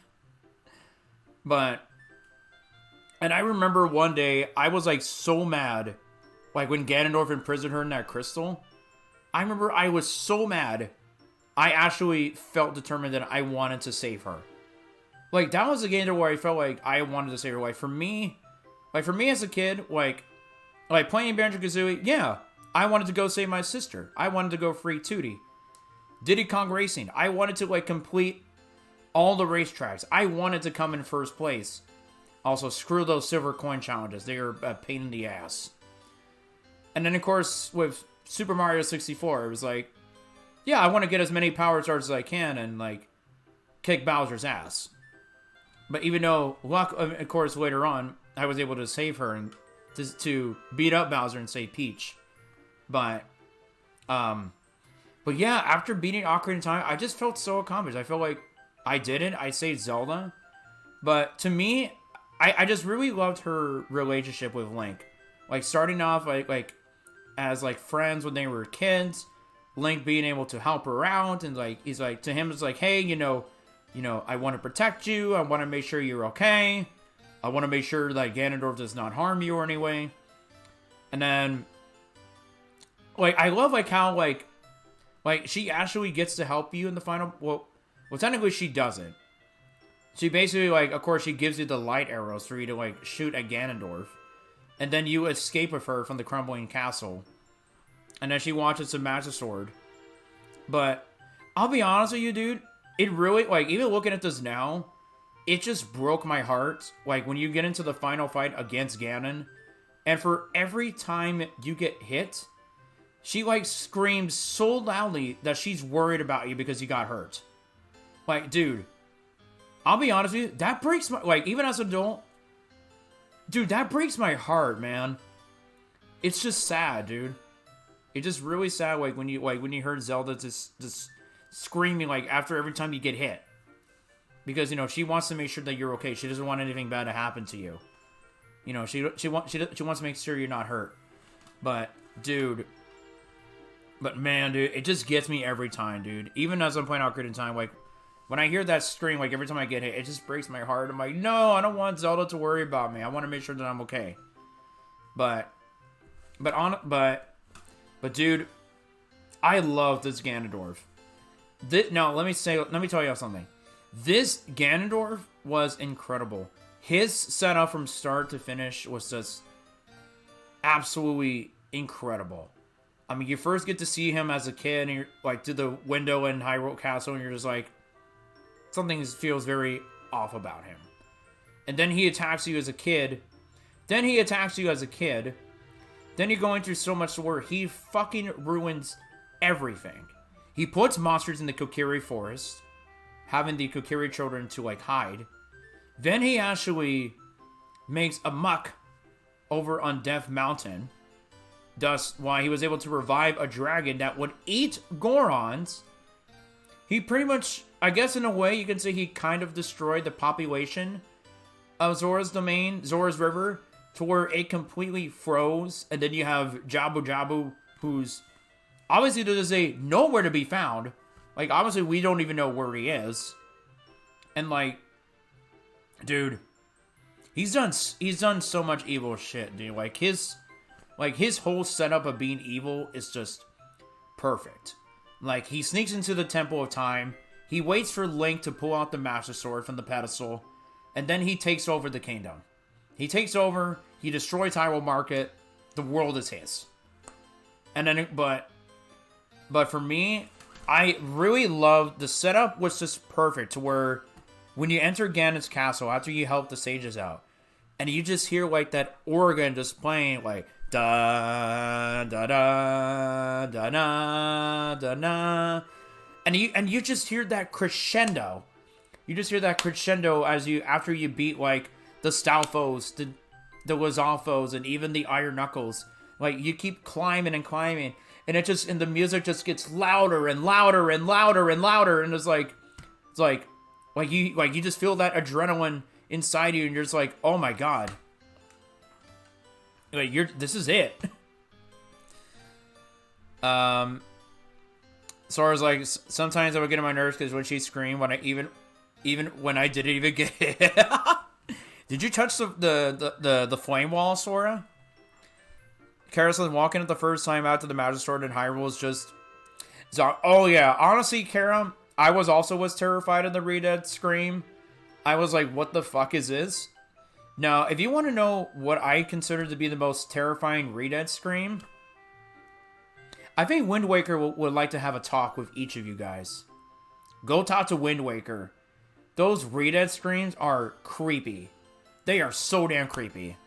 And I remember one day, I was like so mad. Like when Ganondorf imprisoned her in that crystal. I remember I was so mad. I actually felt determined that I wanted to save her. Like that was a game where I felt like I wanted to save her. Like for me as a kid, like playing Banjo-Kazooie, yeah, I wanted to go save my sister. I wanted to go free Tootie. Diddy Kong Racing, I wanted to like complete all the racetracks. I wanted to come in first place. Also, screw those silver coin challenges. They are a pain in the ass. And then, of course, with Super Mario 64, it was like, yeah, I want to get as many power stars as I can and, like, kick Bowser's ass. But even though, of course, later on, I was able to save her and to beat up Bowser and save Peach. But yeah, after beating Ocarina of Time, I just felt so accomplished. I felt like I did it. I saved Zelda. But to me, I just really loved her relationship with Link. Like, starting off, like as, like, friends when they were kids. Link being able to help her out. And, like, he's like, to him, it's like, hey, I want to protect you. I want to make sure you're okay. I want to make sure that Ganondorf does not harm you or anyway. And then, like, I love, like, how, like, she actually gets to help you in the final... Well, technically, she doesn't. She basically, like, of course, she gives you the light arrows for you to, like, shoot at Ganondorf. And then you escape with her from the crumbling castle. And then she watches the Master Sword. But, I'll be honest with you, dude. It really, like, even looking at this now, it just broke my heart. Like, when you get into the final fight against Ganon, and for every time you get hit, she, like, screams so loudly that she's worried about you because you got hurt. Like, dude, I'll be honest with you, that breaks my, like, even as an adult, dude, that breaks my heart, man. It's just sad, dude. It's just really sad, like, when you heard Zelda just screaming, like, after every time you get hit. Because, she wants to make sure that you're okay. She doesn't want anything bad to happen to you. She wants to make sure you're not hurt. But man, dude, it just gets me every time, dude. Even as I'm playing Ocarina of Time, like, when I hear that scream, like, every time I get hit, it just breaks my heart. I'm like, no, I don't want Zelda to worry about me. I want to make sure that I'm okay. But dude, I love this Ganondorf. Now, let me tell you something. This Ganondorf was incredible. His setup from start to finish was just absolutely incredible. I mean, you first get to see him as a kid, and you're like to the window in Hyrule Castle, and you're just like, something feels very off about him. And then he attacks you as a kid. Then you're going through so much where he fucking ruins everything. He puts monsters in the Kokiri forest, having the Kokiri children to, like, hide. Then he actually makes a muck over on Death Mountain. Thus, why he was able to revive a dragon that would eat Gorons. He pretty much, I guess in a way, you can say he kind of destroyed the population of Zora's domain, Zora's River, to where it completely froze. And then you have Jabu Jabu, who's obviously there's nowhere to be found. Like, obviously, we don't even know where he is. And, like, dude, he's done so much evil shit, dude. Like, his whole setup of being evil is just perfect. Like, he sneaks into the Temple of Time. He waits for Link to pull out the Master Sword from the pedestal. And then he takes over the kingdom. He takes over. He destroys Hyrule Market. The world is his. And then, but for me, I really loved the setup was just perfect to where when you enter Ganon's castle after you help the sages out, and you just hear like that organ just playing like da da da da da da da, and you just hear that crescendo. You just hear that crescendo as you after you beat like the Stalfos, the Wazalfos, and even the Iron Knuckles. Like you keep climbing and climbing, and the music just gets louder and louder and louder and louder, and it's like you just feel that adrenaline inside you, and you're just like, oh my god, like this is it. So I was like, sometimes I would get on my nerves because when she screamed, when I even when I didn't even get hit. Did you touch the flame wall, Sora? Kara says walking it the first time out to the Magic Sword in Hyrule is just... So, oh yeah, honestly, Kara, I was terrified of the Red scream. I was like, what the fuck is this? Now, if you want to know what I consider to be the most terrifying Red scream, I think Wind Waker would like to have a talk with each of you guys. Go talk to Wind Waker. Those Red screams are creepy. They are so damn creepy.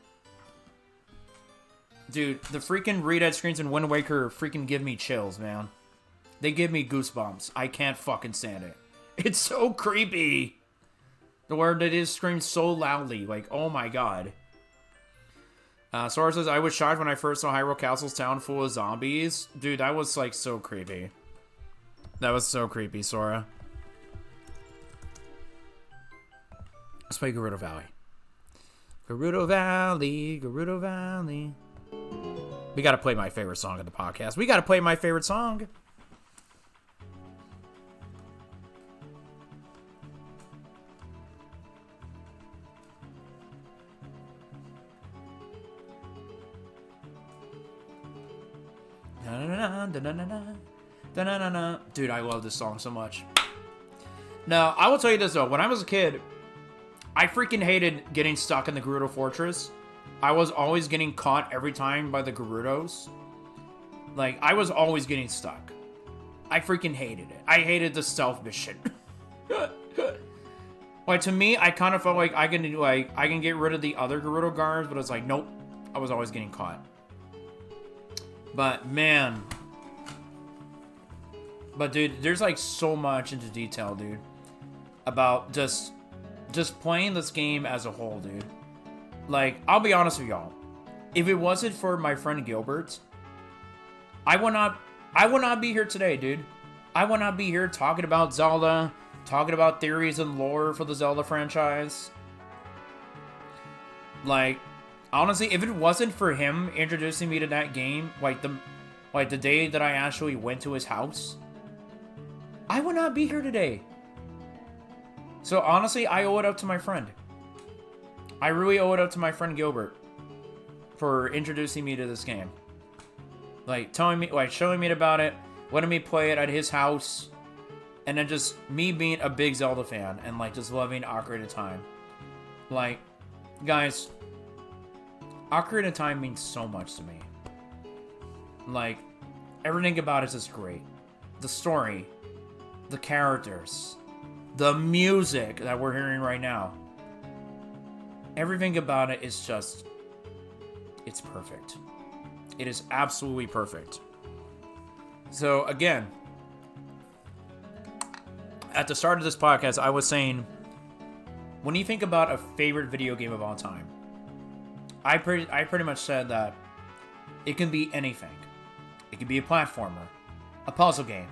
Dude, the freaking Red screams in Wind Waker freaking give me chills, man. They give me goosebumps. I can't fucking stand it. It's so creepy. The word that is screams so loudly. Like, oh my god. Sora says, I was shocked when I first saw Hyrule Castle's town full of zombies. Dude, that was like so creepy. That was so creepy, Sora. Let's play Gerudo Valley. Gerudo Valley, Gerudo Valley. We gotta play my favorite song of the podcast. We gotta play my favorite song. Dude, I love this song so much. Now, I will tell you this though. When I was a kid, I freaking hated getting stuck in the Gerudo Fortress. I was always getting caught every time by the Gerudos. Like, I was always getting stuck. I freaking hated it. I hated the stealth mission. Like, to me, I kind of felt like I can get rid of the other Gerudo guards, but it's like, nope. I was always getting caught. But, man. But, dude, there's, like, so much into detail, dude. About just playing this game as a whole, dude. Like, I'll be honest with y'all. If it wasn't for my friend Gilbert, I would not be here today, dude. I would not be here talking about Zelda, talking about theories and lore for the Zelda franchise. Like, honestly, if it wasn't for him introducing me to that game, like the day that I actually went to his house, I would not be here today. So honestly, I owe it up to my friend. I really owe it up to my friend Gilbert for introducing me to this game. Like, showing me about it, letting me play it at his house, and then just me being a big Zelda fan and, like, just loving Ocarina of Time. Like, guys, Ocarina of Time means so much to me. Like, everything about it is just great. The story, the characters, the music that we're hearing right now. Everything about it is just... it's perfect. It is absolutely perfect. So, again, at the start of this podcast, I was saying, when you think about a favorite video game of all time, I pretty much said that it can be anything. It can be a platformer, a puzzle game,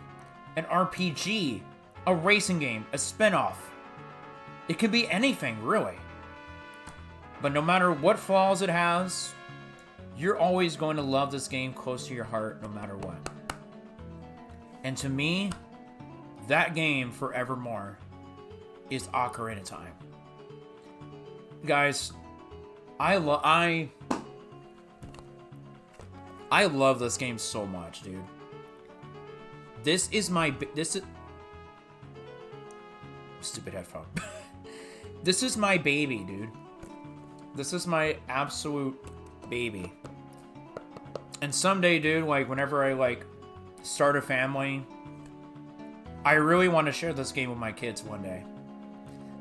an RPG, a racing game, a spin-off. It can be anything, really. But no matter what flaws it has, you're always going to love this game close to your heart no matter what. And to me, that game forevermore is Ocarina of Time. Guys, I love this game so much, dude. This is stupid headphone. This is my baby, dude. This is my absolute baby. And someday, dude, like, whenever I, like, start a family, I really want to share this game with my kids one day.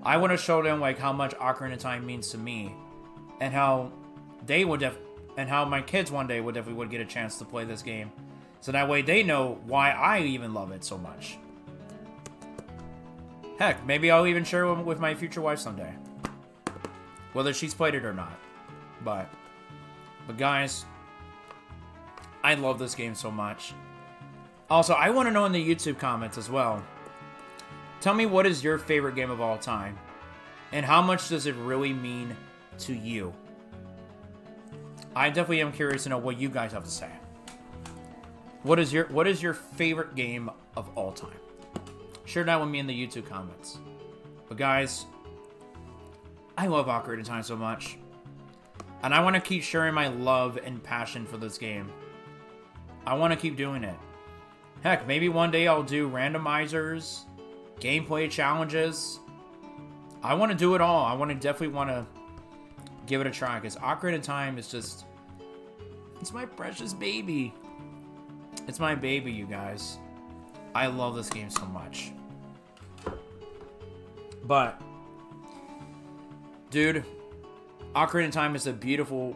I want to show them like how much Ocarina of Time means to me, and how they would and how my kids one day would definitely get a chance to play this game, so that way they know why I even love it so much. Heck, maybe I'll even share it with my future wife someday, whether she's played it or not. But guys, I love this game so much. Also, I want to know in the YouTube comments as well. Tell me, what is your favorite game of all time? And how much does it really mean to you? I definitely am curious to know what you guys have to say. What is your favorite game of all time? Share that with me in the YouTube comments. But guys, I love Ocarina of Time so much. And I want to keep sharing my love and passion for this game. I want to keep doing it. Heck, maybe one day I'll do randomizers, gameplay challenges. I want to do it all. I definitely want to give it a try, because Ocarina of Time is just, it's my precious baby. It's my baby, you guys. I love this game so much. But, dude, Ocarina of Time is a beautiful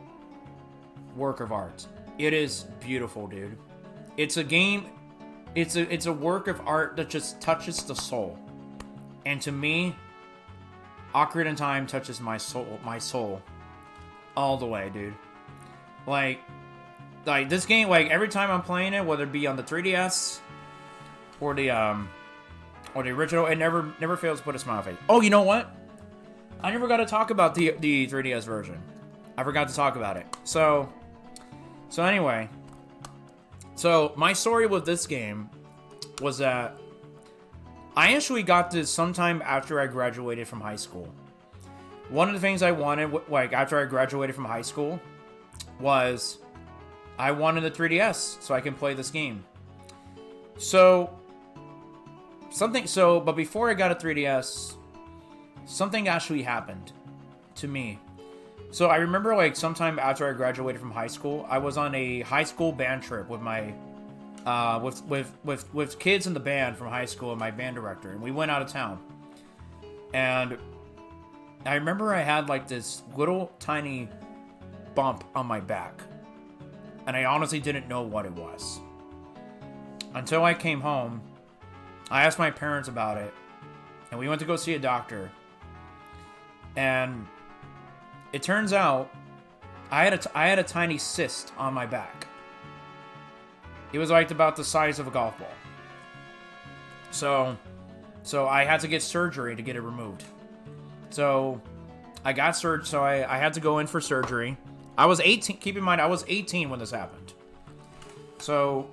work of art. It is beautiful, dude. It's a game, it's a work of art that just touches the soul. And to me, Ocarina of Time touches my soul all the way, dude. Like this game, like every time I'm playing it, whether it be on the 3DS or the original, it never fails to put a smile face. Oh, you know what? I never got to talk about the 3DS version. I forgot to talk about it. So anyway, so my story with this game was that I actually got this sometime after I graduated from high school. One of the things I wanted, like after I graduated from high school, was I wanted the 3DS so I can play this game. But before I got a 3DS, something actually happened to me. So I remember, like, sometime after I graduated from high school, I was on a high school band trip with my with kids in the band from high school and my band director, and we went out of town. And I remember I had like this little tiny bump on my back, and I honestly didn't know what it was until I came home. I asked my parents about it, and we went to go see a doctor. And it turns out I had a tiny cyst on my back. It was like about the size of a golf ball. So I had to get surgery to get it removed. So I got surgery. So I had to go in for surgery. I was 18. Keep in mind, I was 18 when this happened. So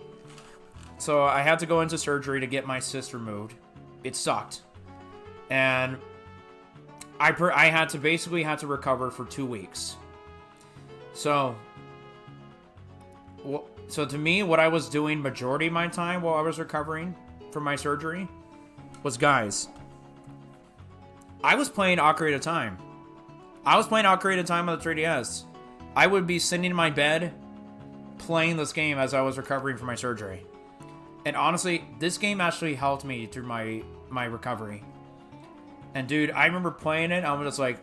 I had to go into surgery to get my cyst removed. It sucked, and I had to recover for 2 weeks. So to me, what I was doing majority of my time while I was recovering from my surgery was, guys, I was playing Ocarina of Time. I was playing Ocarina of Time on the 3DS. I would be sitting in my bed playing this game as I was recovering from my surgery. And honestly, this game actually helped me through my recovery. And dude, I remember playing it, I was just like,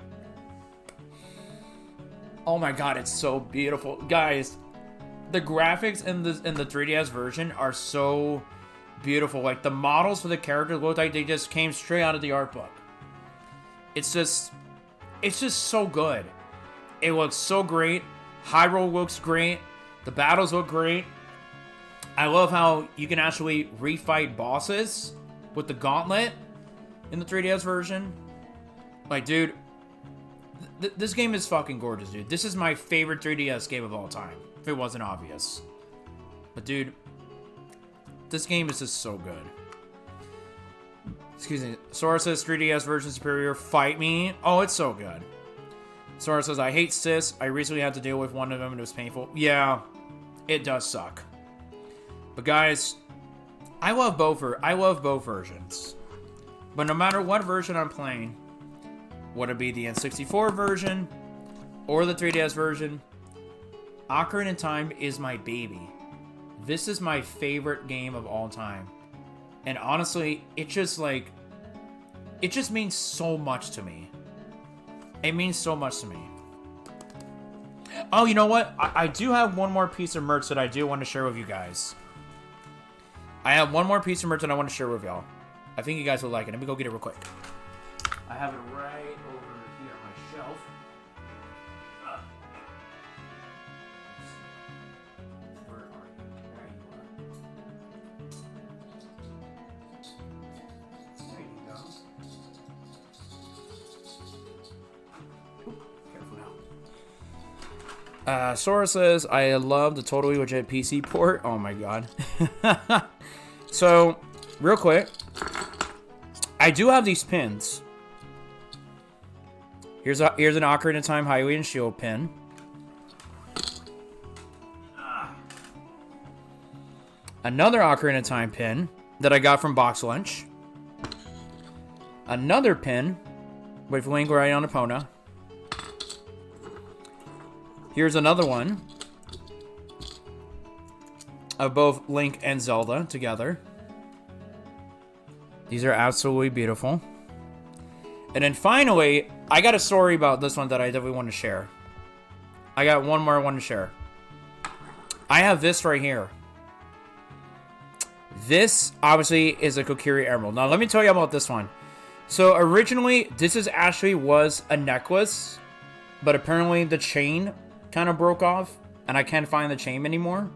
oh my god, it's so beautiful. Guys, the graphics in the 3DS version are so beautiful. Like, the models for the characters look like they just came straight out of the art book. It's just so good. It looks so great. Hyrule looks great. The battles look great. I love how you can actually refight bosses with the gauntlet in the 3DS version. Like, dude, this game is fucking gorgeous, dude. This is my favorite 3DS game of all time, if it wasn't obvious. But, dude, this game is just so good. Excuse me. Sora says 3DS version superior. Fight me. Oh, it's so good. Sora says, I hate cysts. I recently had to deal with one of them and it was painful. Yeah, it does suck. But guys, I love both versions. But no matter what version I'm playing, whether it be the N64 version or the 3DS version, Ocarina of Time is my baby. This is my favorite game of all time. And honestly, it just means so much to me. It means so much to me. Oh, you know what? I do have one more piece of merch that I do want to share with you guys. I have one more piece of merch that I want to share with y'all. I think you guys will like it. Let me go get it real quick. I have it right over here on my shelf. Where are you? There you are. There you go. Ooh, careful now. Sora says, I love the totally legit PC port. Oh my god. So, real quick. I do have these pins. Here's an Ocarina of Time Highway and Shield pin. Another Ocarina of Time pin that I got from Box Lunch. Another pin with Link riding on Epona. Here's another one of both Link and Zelda together. These are absolutely beautiful. And then finally, I got a story about this one that I definitely want to share. I got one more I want to share. I have this right here. This, obviously, is a Kokiri Emerald. Now, let me tell you about this one. So, originally, this actually was a necklace. But apparently, the chain kind of broke off. And I can't find the chain anymore.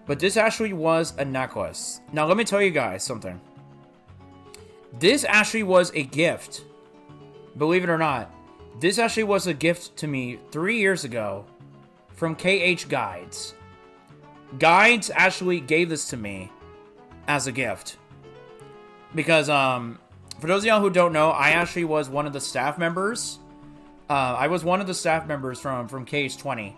But this actually was a necklace. Now, let me tell you guys something. This actually was a gift. Believe it or not. This actually was a gift to me 3 years ago from KH Guides. Guides actually gave this to me as a gift. Because, for those of y'all who don't know, I actually was one of the staff members. I was one of the staff members from KH20.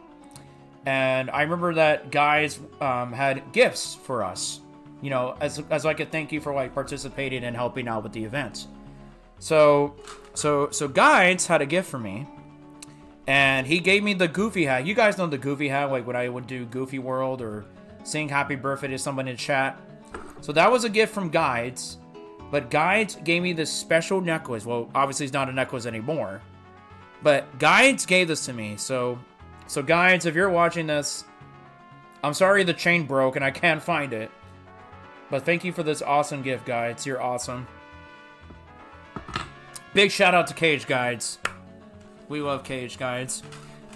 And I remember that Guides had gifts for us. You know, as like a thank you for like participating and helping out with the event. So Guides had a gift for me, and he gave me the Goofy hat. You guys know the Goofy hat, like when I would do Goofy World or sing Happy Birthday to someone in chat. So that was a gift from Guides, but Guides gave me this special necklace. Well, obviously it's not a necklace anymore, but Guides gave this to me. So Guides, if you're watching this, I'm sorry the chain broke and I can't find it. But thank you for this awesome gift, Guides. You're awesome. Big shout out to KH Guides. We love KH Guides.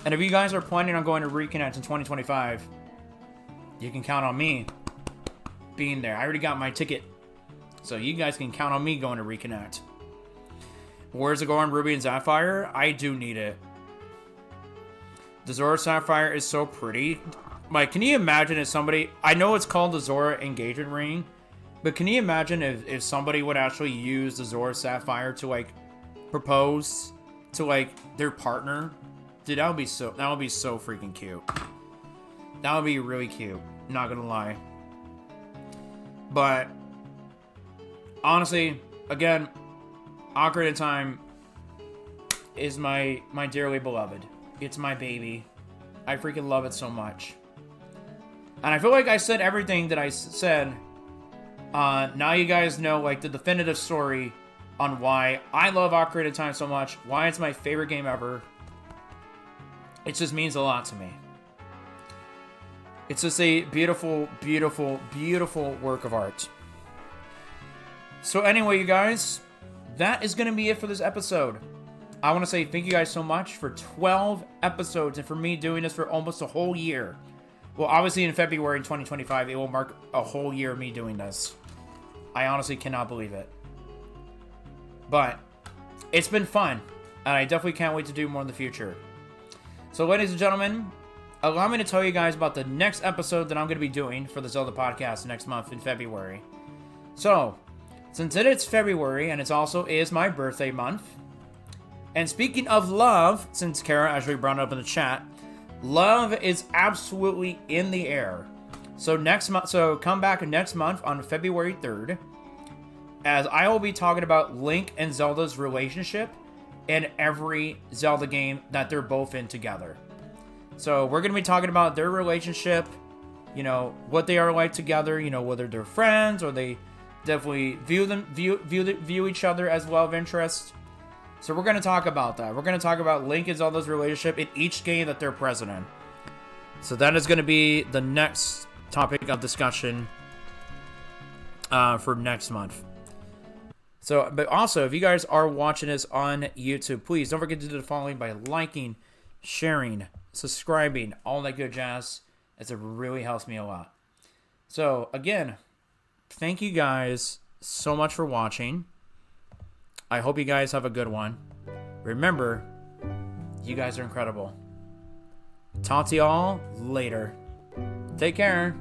And if you guys are planning on going to Reconnect in 2025, you can count on me being there. I already got my ticket. So you guys can count on me going to Reconnect. Where's it going, Ruby and Sapphire? I do need it. The Zora Sapphire is so pretty. Like, can you imagine if somebody... I know it's called the Zora Engagement Ring, but can you imagine if somebody would actually use the Zora Sapphire to, like, propose to, like, their partner? Dude, that would be so freaking cute. That would be really cute. Not gonna lie. But, honestly, again, Ocarina of Time is my dearly beloved. It's my baby. I freaking love it so much. And I feel like I said everything that I said. Now you guys know, like, the definitive story on why I love Ocarina of Time so much, why it's my favorite game ever. It just means a lot to me. It's just a beautiful, beautiful, beautiful work of art. So anyway, you guys, that is going to be it for this episode. I want to say thank you guys so much for 12 episodes and for me doing this for almost a whole year. Well, obviously in February 2025, it will mark a whole year of me doing this. I honestly cannot believe it. But it's been fun, and I definitely can't wait to do more in the future. So ladies and gentlemen, allow me to tell you guys about the next episode that I'm going to be doing for the Zelda podcast next month in February. So, since it is February, and it also is my birthday month, and speaking of love, since Kara actually brought it up in the chat, love is absolutely in the air. So next month, come back next month on February 3rd, as I will be talking about Link and Zelda's relationship in every Zelda game that they're both in together. So we're going to be talking about their relationship, you know, what they are like together, you know, whether they're friends or they definitely view each other as love interest. So we're gonna talk about that. We're gonna talk about Link and Zelda's relationship in each game that they're present in. So that is gonna be the next topic of discussion for next month. So, but also, if you guys are watching this on YouTube, please don't forget to do the following by liking, sharing, subscribing, all that good jazz. It really helps me a lot. So, again, thank you guys so much for watching. I hope you guys have a good one. Remember, you guys are incredible. Talk to y'all later. Take care.